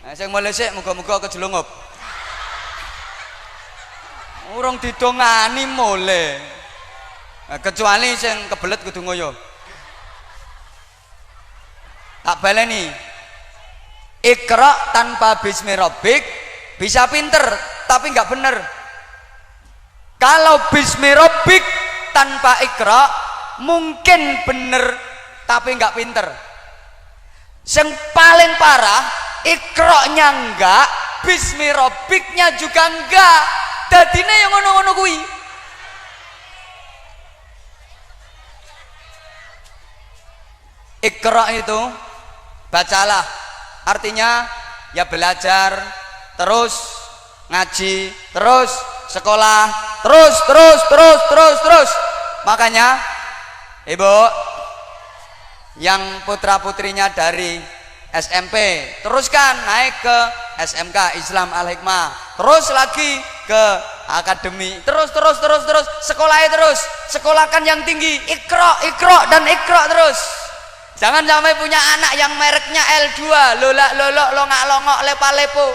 Nah, sing mulai sih muga-muga kejelungup. Urung didongani mulai. Nah, kecuali sing kebelet kudu ngoyo. Tak baleni. Iqra tanpa Bismi Rabbik bisa pinter tapi nggak bener. Kalau Bismi Rabbik tanpa Iqra mungkin bener tapi nggak pinter. Yang paling parah Iqra-nya enggak, Bismi Rabbiknya juga enggak. Dadine yang ngono-ngono kuwi. Iqra itu bacalah, artinya ya belajar terus, ngaji terus, sekolah terus. Makanya Ibu yang putra putrinya dari SMP teruskan naik ke SMK Islam Al Hikmah, terus lagi ke akademi, terus sekolahnya terus, sekolahkan yang tinggi, Iqra terus. Jangan sampai punya anak yang mereknya L2, lolak-lolok, longak-longok, lepa-lepo.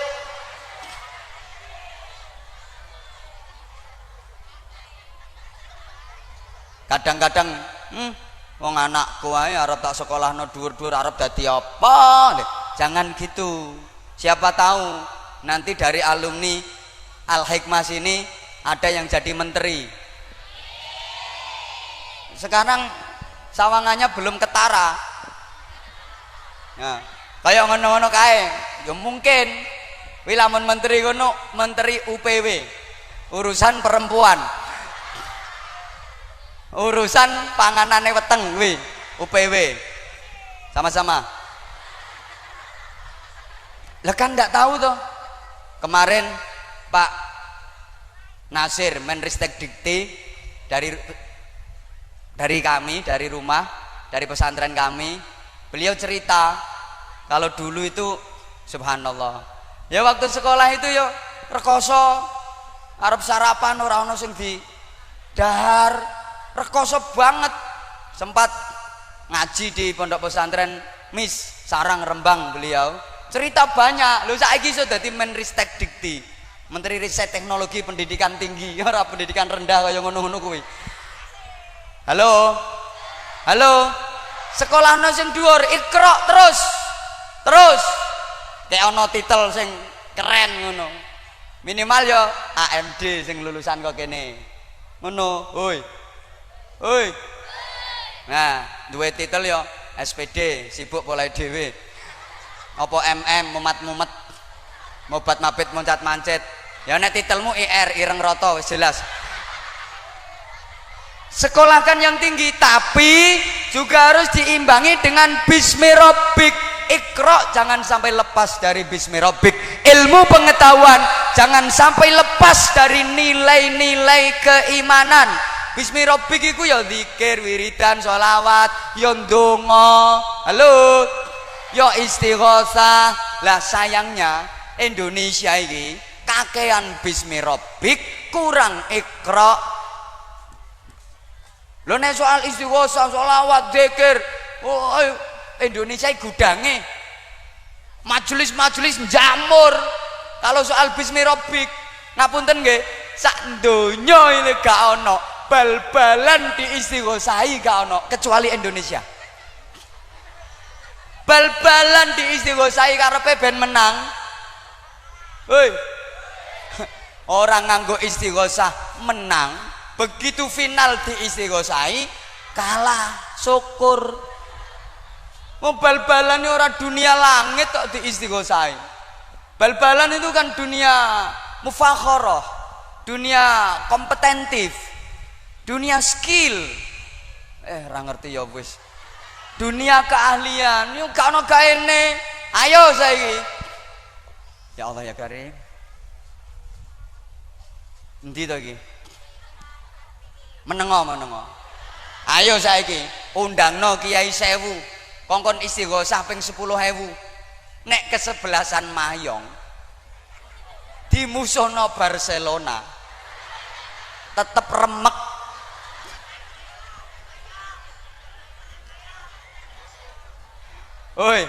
Kadang-kadang wong anakku ae arep tak sekolahno dhuwur-dhuwur arep dadi apa? Jangan gitu. Siapa tahu nanti dari alumni Al Hikmah sini ada yang jadi menteri. Sekarang sawangannya belum ketara. Nah, kayak ngono-ngono kae, ya mungkin wilamun menteri ngono, menteri UPW, urusan perempuan. Urusan panganane weteng kuwi UPW. Sama-sama. Lah kan enggak tahu toh. Kemarin Pak Nasir Menristek Dikti dari kami, dari rumah, dari pesantren kami, beliau cerita kalau dulu itu subhanallah. Ya waktu sekolah itu yo rekoso arep sarapan ora ono sing di dahar. Rekoso banget. Sempat ngaji di pondok pesantren Mis Sarang Rembang beliau. Cerita banyak. Lho saiki iso dadi Menristek Dikti, Menteri Riset Teknologi Pendidikan Tinggi, ora pendidikan rendah kaya ngono-ngono kuwi. Halo. Sekolahno sing dhuwur, Iqra terus. Kayak ono titel sing keren ngono. Minimal yo AMD sing lulusan kok kene. Ngono, Oi. Nah, duwe titel yo SPD, sibuk mulai dhewe. Apa MM, mumet, mobat mabit moncat mancet. Ya nek titelmu IR, ireng roto wis jelas. Sekolahkan yang tinggi tapi juga harus diimbangi dengan Bismi Rabbik. Iqra jangan sampai lepas dari Bismi Rabbik. Ilmu pengetahuan jangan sampai lepas dari nilai-nilai keimanan. Bismi Rabbik iku ya zikir, wiridan, sholawat, ya ndonga, halo, ya istighosah. Lah sayangnya Indonesia ini kakean Bismi Rabbik, kurang Iqra. Lho nek soal istighosah, sholawat, zikir, Indonesia gudange majelis-majelis jamur. Kalau soal Bismi Rabbik ngapunten nggih, sak donya ini gak ono bal-balan diistighosahi gak ono kecuali Indonesia. Bal-balan diistighosahi karepe ben menang. Hei. Orang nganggo istighosah menang, begitu final diistighosahi kalah, syukur. Mau bal-balan ora dunia langit kok diistighosai. Bal-balan itu kan dunia mufakharah, dunia kompetentif, dunia skill. Ra ngerti ya wis. Dunia keahlian, yo gak ono gaene. Ayo saiki. Ya Allah ya Karim. Endi to iki? Menengo. Ayo saiki undangno Kiai Sewu. Kongkon istighosah ping 10.000. Nek kesebelasan Mayong dimusuhno Barcelona tetep remek. Oi.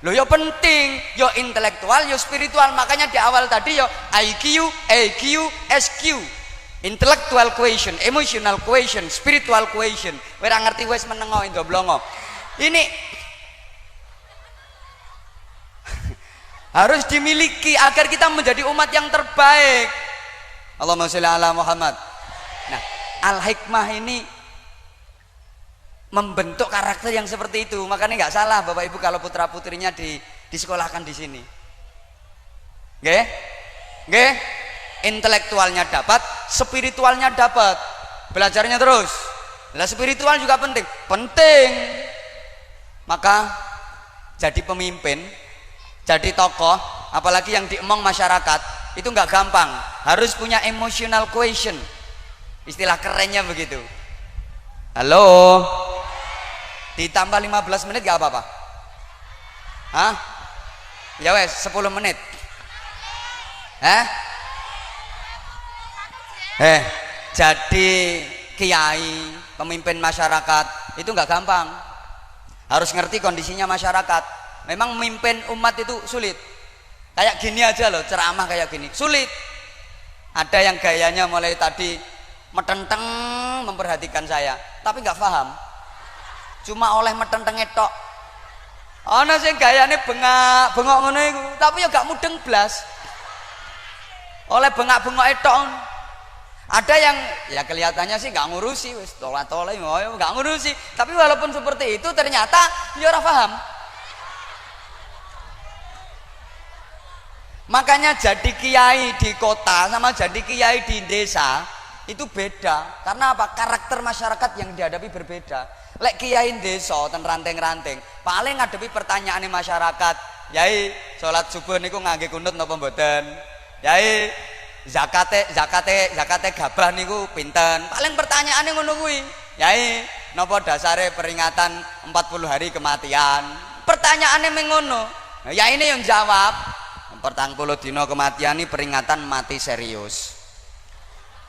Loh ya penting, ya intelektual, ya spiritual. Makanya di awal tadi ya IQ, EQ, SQ. Intellectual quotient, emotional quotient, spiritual quotient. Ora ngerti wis menengo endo blongo. Ini harus dimiliki agar kita menjadi umat yang terbaik. Allahumma sholli ala Muhammad. Nah, al-hikmah ini membentuk karakter yang seperti itu. Makanya nggak salah Bapak Ibu kalau putra putrinya disekolahkan di sini. Nggih? Intelektualnya dapat, spiritualnya dapat. Belajarnya terus. Lah spiritual juga penting. Maka jadi pemimpin, jadi tokoh, apalagi yang diemong masyarakat, itu nggak gampang. Harus punya emotional quotient. Istilah kerennya begitu. Halo. Ditambah 15 menit gak apa-apa? Hah? Ya wes 10 menit. Jadi kiai, pemimpin masyarakat itu nggak gampang. Harus ngerti kondisinya masyarakat. Memang memimpin umat itu sulit. Kayak gini aja loh, ceramah kayak gini sulit. Ada yang gayanya mulai tadi metenteng memperhatikan saya, tapi nggak paham. Cuma oleh metenteng tok. Ana sing gayane bengok ngono iku, tapi ya gak mudeng blas. Oleh bengak-bengok tok. Ada yang ya kelihatannya sih nggak ngurusi, wis tola-tola nggak ngurusi. Tapi walaupun seperti itu ternyata dia ora paham. Makanya jadi kiai di kota sama jadi kiai di desa itu beda. Karena apa? Karakter masyarakat yang dihadapi berbeda. Lek kiai desa ten ranting-ranting, paling ngadepi pertanyaan masyarakat. Yai, sholat subuh niku ngangge kunut napa mboten? Yai, zakate gabah niku pinten? Paling pertanyaane ngono kuwi. Yai, napa dasare peringatan 40 hari kematian? Pertanyaane meng ngono. Nah, yai ini yang jawab, 40 dina kematian ini peringatan mati serius.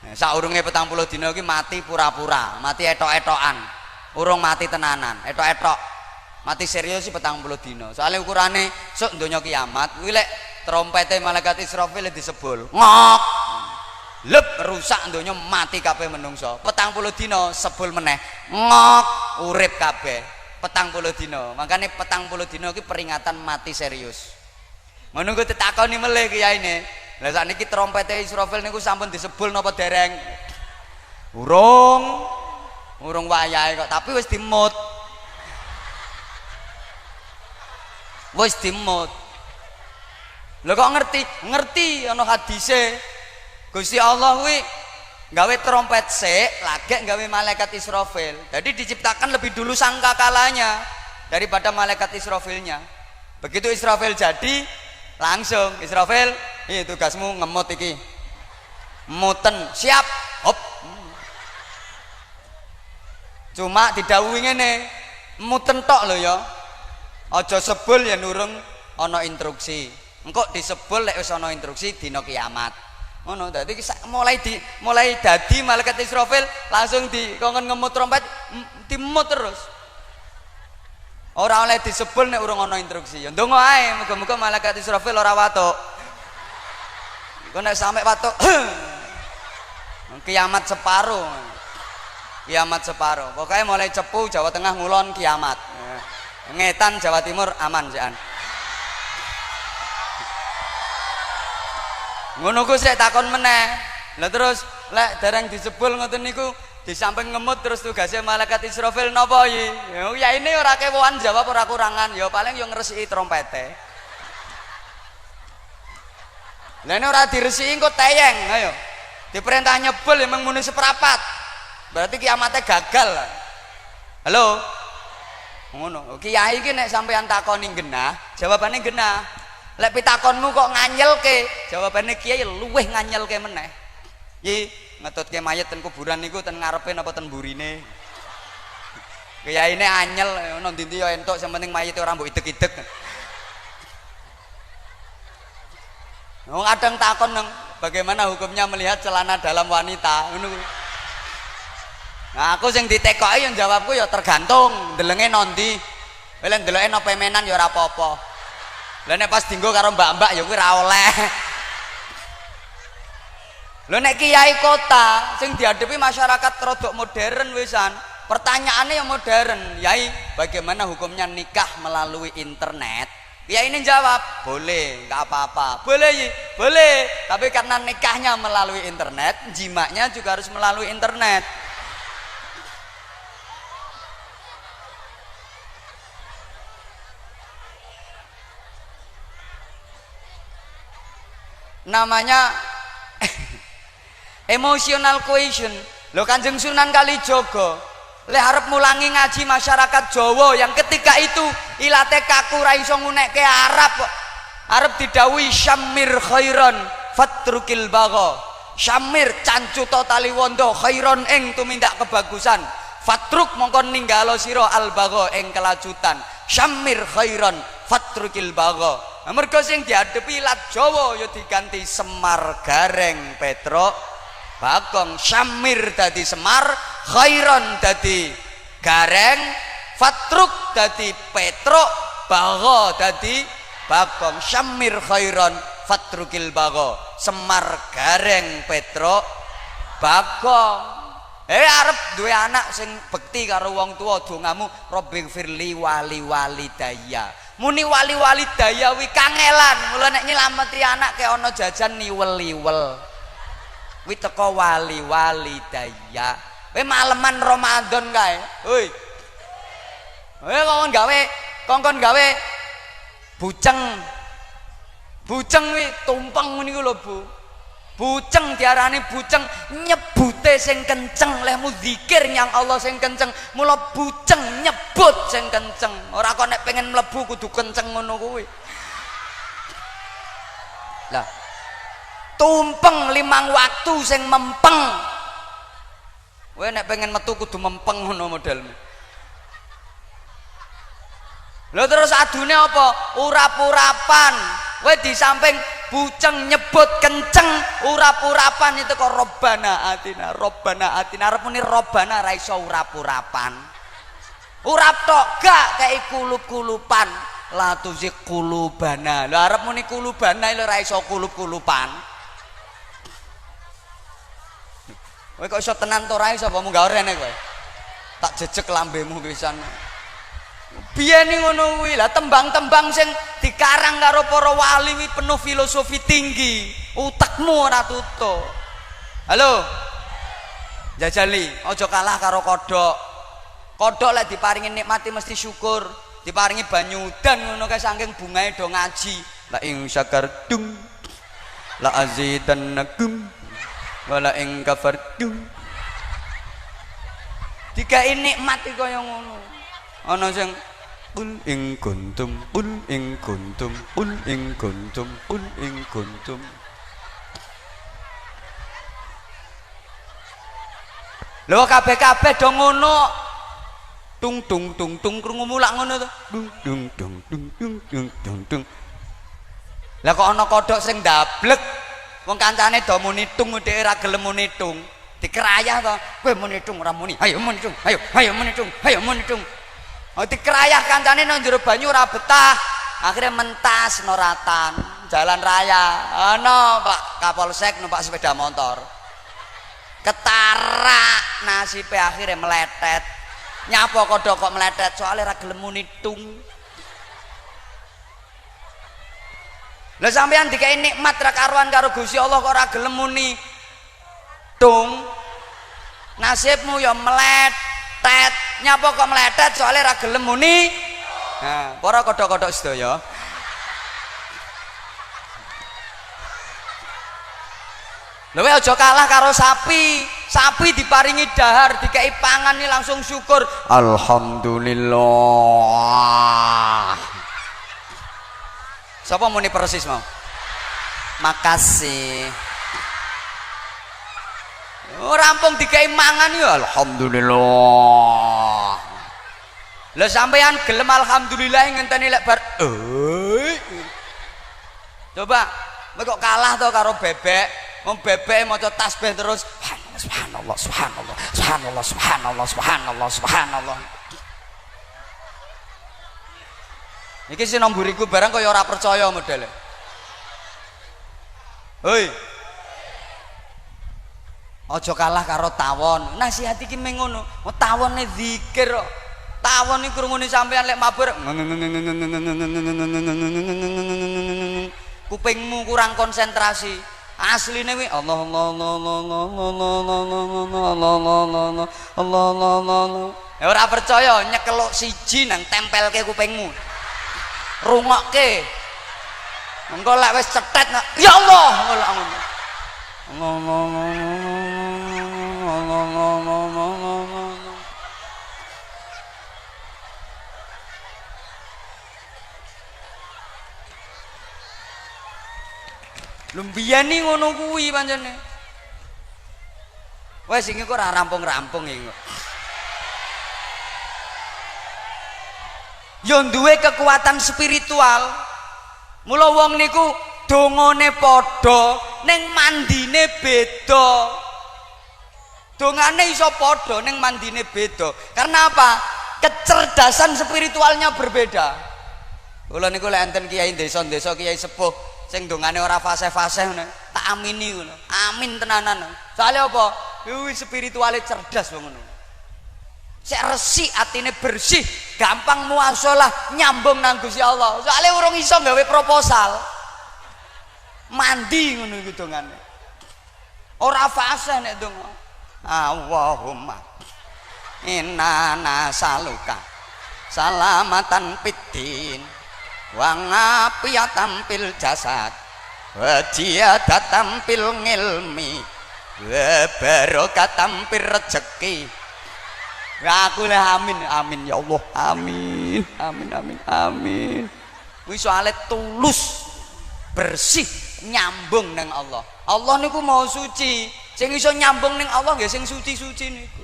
Nah, saurunge 40 dina iki mati pura-pura, mati etok-etokan. Urung mati tenanan, etok-etok. Mati serius sih 40 dina. Soalnya ukurane sok donya kiamat, kuwi lek trompete malaikat Israfil disebul. Ngok. Lep rusak donya mati kabeh menungso. 40 dina sebul meneh. Ngok, urip kabeh. 40 dina. Makane 40 dina iki peringatan mati serius. Ngono ku ditakoni melih kiyaine. Lah sakniki trompete Israfil niku sampun disebul napa dereng? Urung wayahe kok, tapi wis dimut. Lho kok ngerti ana hadise. Gusti Allah kuwi gawe trompet sik, lagek gawe malaikat Israfil. Jadi diciptakan lebih dulu sangkakalanya daripada malaikat Israfilnya. Begitu Israfil jadi, langsung Israfil, tugasmu ngemut iki. Muten, siap. Hop. Cuma didhawuhi ngene, muten tok lho ya. Aja sebul ya nurung ana instruksi. Engko disebul lek wis ana instruksi dina kiamat. Ngono, dadi mulai dadi malaikat Israfil langsung dikongkon ngemut trompet dimut terus. Ora oleh disebul nek urung ana instruksi. Ya ndonga ae, muga-muga malaikat Israfil ora watuk. Engko nek sampe watuk kiamat separuh. Kiamat separuh. Pokoknya mulai Cepu Jawa Tengah ngulon kiamat. Ngetan Jawa Timur aman sean. Ngono ku sik takon meneh. Lah terus lek dereng disebul ngoten niku di samping ngemut terus tugasnya malaikat Israfil napa iki? Ya ini ora kewoan jawab ora kurangan, ya paling yo ngresiki trompete. Lah nek ora diresiki engko teyeng, ayo. Diperintah nyebul ya mung muni seprapat. Berarti kiamatnya gagal. Halo? Ngono. Kiai iki nek sampean takoni genah, jawabane genah. Lek pitakonmu kok nganyelke, jawabane kiai luweh nganyelke meneh. Iki ngetutke mayit ten kuburan niku ten ngarepe napa ten mburine. Kiyaine anyel ono ndi-ndi ya entuk, sing penting mayite ora mbok idek-idek. Wong kadang takon nang bagaimana hukumnya melihat celana dalam wanita ngono. Nah aku sing ditekoki yang jawabku ya tergantung ndelenge nondi. Lek ndeloke no pemenan ya ora apa-apa. Lah nek pas dinggo karo mbak-mbak ya kuwi ora oleh. Lho nek kiai kota sing dihadapi masyarakat rodok modern wisan, pertanyaannya yang modern, yai bagaimana hukumnya nikah melalui internet? Kiai ini jawab, boleh, nggak apa-apa. Boleh, boleh. Tapi karena nikahnya melalui internet, jimaknya juga harus melalui internet. Namanya emotional cohesion. Lo Kanjeng Sunan Kalijaga le harap mulangi ngaji masyarakat Jawa yang ketika itu ilate kaku ra iso ngunekke Arab kok. Arab didhawuhi syamir khairan fatrukil bagha. Syamir cancuta tali wanda khairon ing tumindak kebagusan. Fatruk mongko ninggalo sira al bagha ing kelajutan. Syamir khairan fatrukil bagha. Mergo sing dihadapi ilat Jawa ya diganti Semar Gareng Petruk Bagong. Syamir dadi Semar, khairon dadi Gareng, fatruk dadi Petruk, bagha dadi Bagong. Syamir khairon fatrukil bagha. Semar Gareng Petruk Bagong. Arep duwe anak sing bekti karo wong tuwa, dongamu Robbighfirli wali walidayya. Muni wali walidayya wi kangelan. Mula nek nyelameti anak ke ana jajan niwel-niwel. Wi teko wali walidayya. Kowe maleman Ramadan kae. Hoi. Kongkon gawe buceng. Buceng wi tumpeng niku lho, Bu. Buceng diarani buceng, nyebute sing kenceng, lehmu zikir nyang Allah sing kenceng. Mula buceng nyebut sing kenceng. Ora kok nek pengen mlebu kudu kenceng ngono kuwi. Lah tumpeng 5 waktu sing mempeng. Kowe nek pengen metu kudu mempeng ngono modelmu. Lha terus adune apa? Urap-urapan. Kowe di samping buceng nyebut kenceng, urap-urapan itu kok Robbana atina, Robbana atina. Arep muni Robbana ra iso urap-urapan. Urap tok gak kei kulup-kulupan. La tuzik kulubana. Lha arep muni kulubana lho ra iso kulup-kulupan. Kowe kok iso tenan to ra iso apa munggah rene kowe? Tak jejeg lambemu pisan. Biyen ngono kuwi. Lah tembang-tembang sing dikarang karo para wali kuwi penuh filosofi tinggi. Utekmu ora tutuk. Halo. Jajali, aja kalah karo kodhok. Kodhok lek diparingi nikmati mesti syukur. Diparingi banyu udan ngono kae saking bungae do ngaji. La ing syakartum la azidannakum wala ing kafartum. Dikai nikmat iki kaya ngono. Ana sing qul ing kuntum qul ing kuntum qul ing kuntum qul ing kuntum. Lho kabeh-kabeh do ngono. Tung tung tung tung krungu mulak ngono to. Dung dung dung dung dung dung dung dung. Lah kok ana kodhok sing ndablek. Wong kancane do muni tung dhek ora gelem muni tung. Dikerayah to. Kowe muni tung ora muni. Ayo muni tung. Ayo muni tung. Ayo muni tung. Oh dikerayah kancane nang jero banyu ora betah. Akhirnya mentas noratan jalan raya. Ana Pak Kapolsek numpak sepeda motor. Ketarak nasibe akhirnya meletet. Nyapa kodhok kok meletet soalnya ra gelem muni tung. Lah sampean dikai nikmat ra karuan karo Gusti Allah kok ora gelem muni tung. nasibmu ya meletet. Nyapa kok meletet soalnya ra gelem muni. Nah, para kodhok-kodhok sedaya. Lha aja kalah karo sapi. Sapi diparingi dahar, dikei pangan nih langsung syukur. Alhamdulillah. Sapa muni persis mau? Makasih. Oh, rampung dikei mangan ya alhamdulillah. Lah sampean gelem alhamdulillah ngenteni lek bar. Coba, kok kalah to karo bebek. Wong bebek maca tasbih terus subhanallah subhanallah subhanallah subhanallah subhanallah subhanallah. Iki si nomburiku barang kaya ora percaya modele. Hoi. Aja kalah karo tawon. Nasihat iki meng ngono. Tawone zikir kok. Tawon iki krungune sampean lek mabur. Kupingmu kurang konsentrasi. Asline wi Allah Allah Allah Allah Allah Allah Allah Allah Allah. Ya ora percaya nyekeluk siji nang tempelke kupingmu. Rungokke. Engko lek wis cetet ya Allah ngono ngono. Lumbiyane ngono kuwi pancene. Wes iki kok ora rampung-rampung iki kok. Yo duwe kekuatan spiritual. Mula wong niku dongane padha ning mandine beda. Dongane iso padha ning mandine beda. Karena apa? Kecerdasan spiritualnya berbeda. Kula niku lek enten kiai desa-desa kiai sepuh sing dongane ora fase-fase ngono tak amini ngono. Amin tenanan. Soale apa? Kuwi spirituale cerdas wong ngono. Sek resik atine bersih, gampang muasalah nyambung nang Gusti Allah. Soale urung iso gawe proposal. Mandi ngono iku dongane. Ora fase nek donga. Allahumma inna nasaluka salamatan fiddin wa ngafiyatan fil jasad wa ziyadatan fil ilmi wa barakatan fil rezeki. Aku lah amin amin ya Allah amin amin amin amin. Kuwi soalé tulus bersih nyambung nang Allah. Allah niku mau suci, sing iso nyambung ning Allah nggih sing suci-suci niku.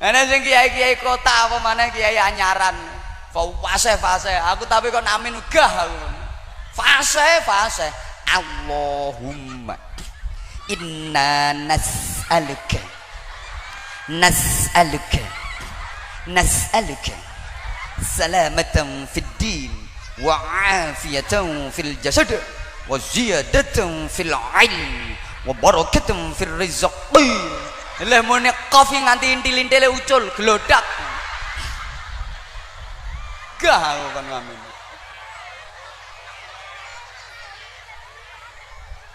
Ana sing kiai-kiai kota apa maneh kiai anyaran. Fase aku tapi kok amin gah aku. Fase Allahumma inna nas'aluka salamatan fid din wa afiyatan fil jasad wa ziyadatan fil ilm wa barakatan fil rizqi. Lah mene kopi nganti intil-intile ucul glodak. Gah aku kan ngamen.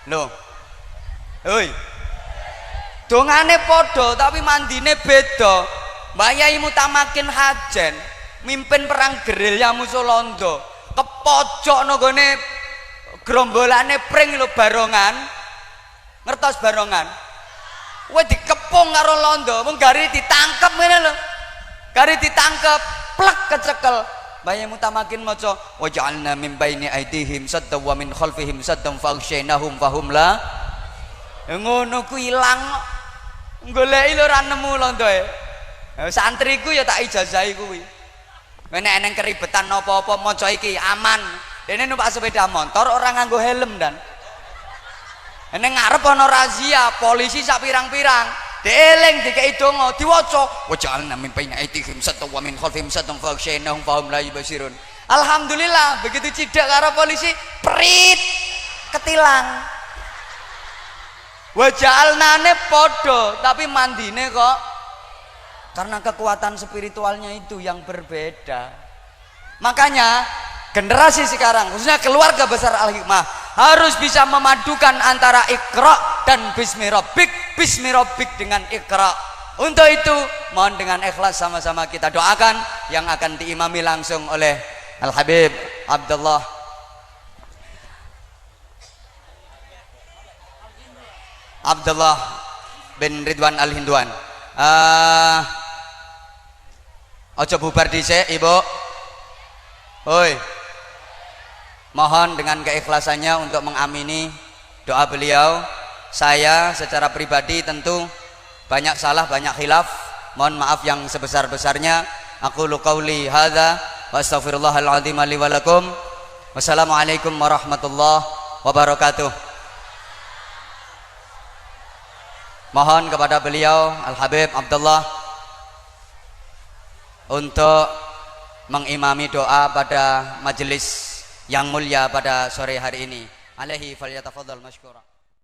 Loh. Hoi. Dongane padha tapi mandine beda. Mbak Yai Mutamakin Hajen mimpin perang gerilya musuh Londo. Kepojok nggone grombolane pring lho Barongan. Ngertos Barongan? Kowe dikepung karo Londo, mung gari ditangkep ngene lho. Gari ditangkep, plek kecekel. Mbah Mutamakin maca waja'alna min baini aidihim saddan wa min khalfihim saddan faghshaynahum fahum la. Ngono ku ilang. Goleki lho ora nemu Londoe. Santriku ya tak ijazahi kuwi. Nek eneng keribetan apa-apa maca iki aman. Dene numpak sepeda motor orang nganggo helm dan. Eneng ngarep ana razia, polisi sak pirang-pirang. Dieling dikei donga diwaca waja'alna min baini aidihim saddan wa min khalfihim saddan faghshaynahum fahum la yubsirun. Alhamdulillah begitu cidak karo polisi prit ketilang. Waja'alnane padha tapi mandine kok karena kekuatan spiritualnya itu yang berbeda. Makanya generasi sekarang khususnya keluarga besar Al-Hikmah harus bisa memadukan antara Iqra dan Bismi Rabbik dengan Iqra. Untuk itu mohon dengan ikhlas sama-sama kita doakan yang akan diimami langsung oleh Al-Habib Abdullah bin Ridwan Al-Hindwan. Ojo bubar dhisik Ibu. Oi. Mohon dengan keikhlasannya untuk mengamini doa beliau. Saya secara pribadi tentu banyak salah, banyak khilaf. Mohon maaf yang sebesar-besarnya. Aqulu qauli hadza wa astaghfirullahal azim li wa lakum. Wassalamualaikum warahmatullahi wabarakatuh. Mohon kepada beliau Al-Habib Abdullah untuk mengimami doa pada majelis yang mulia pada sore hari ini. Alaihi falyatafadhal mashkura.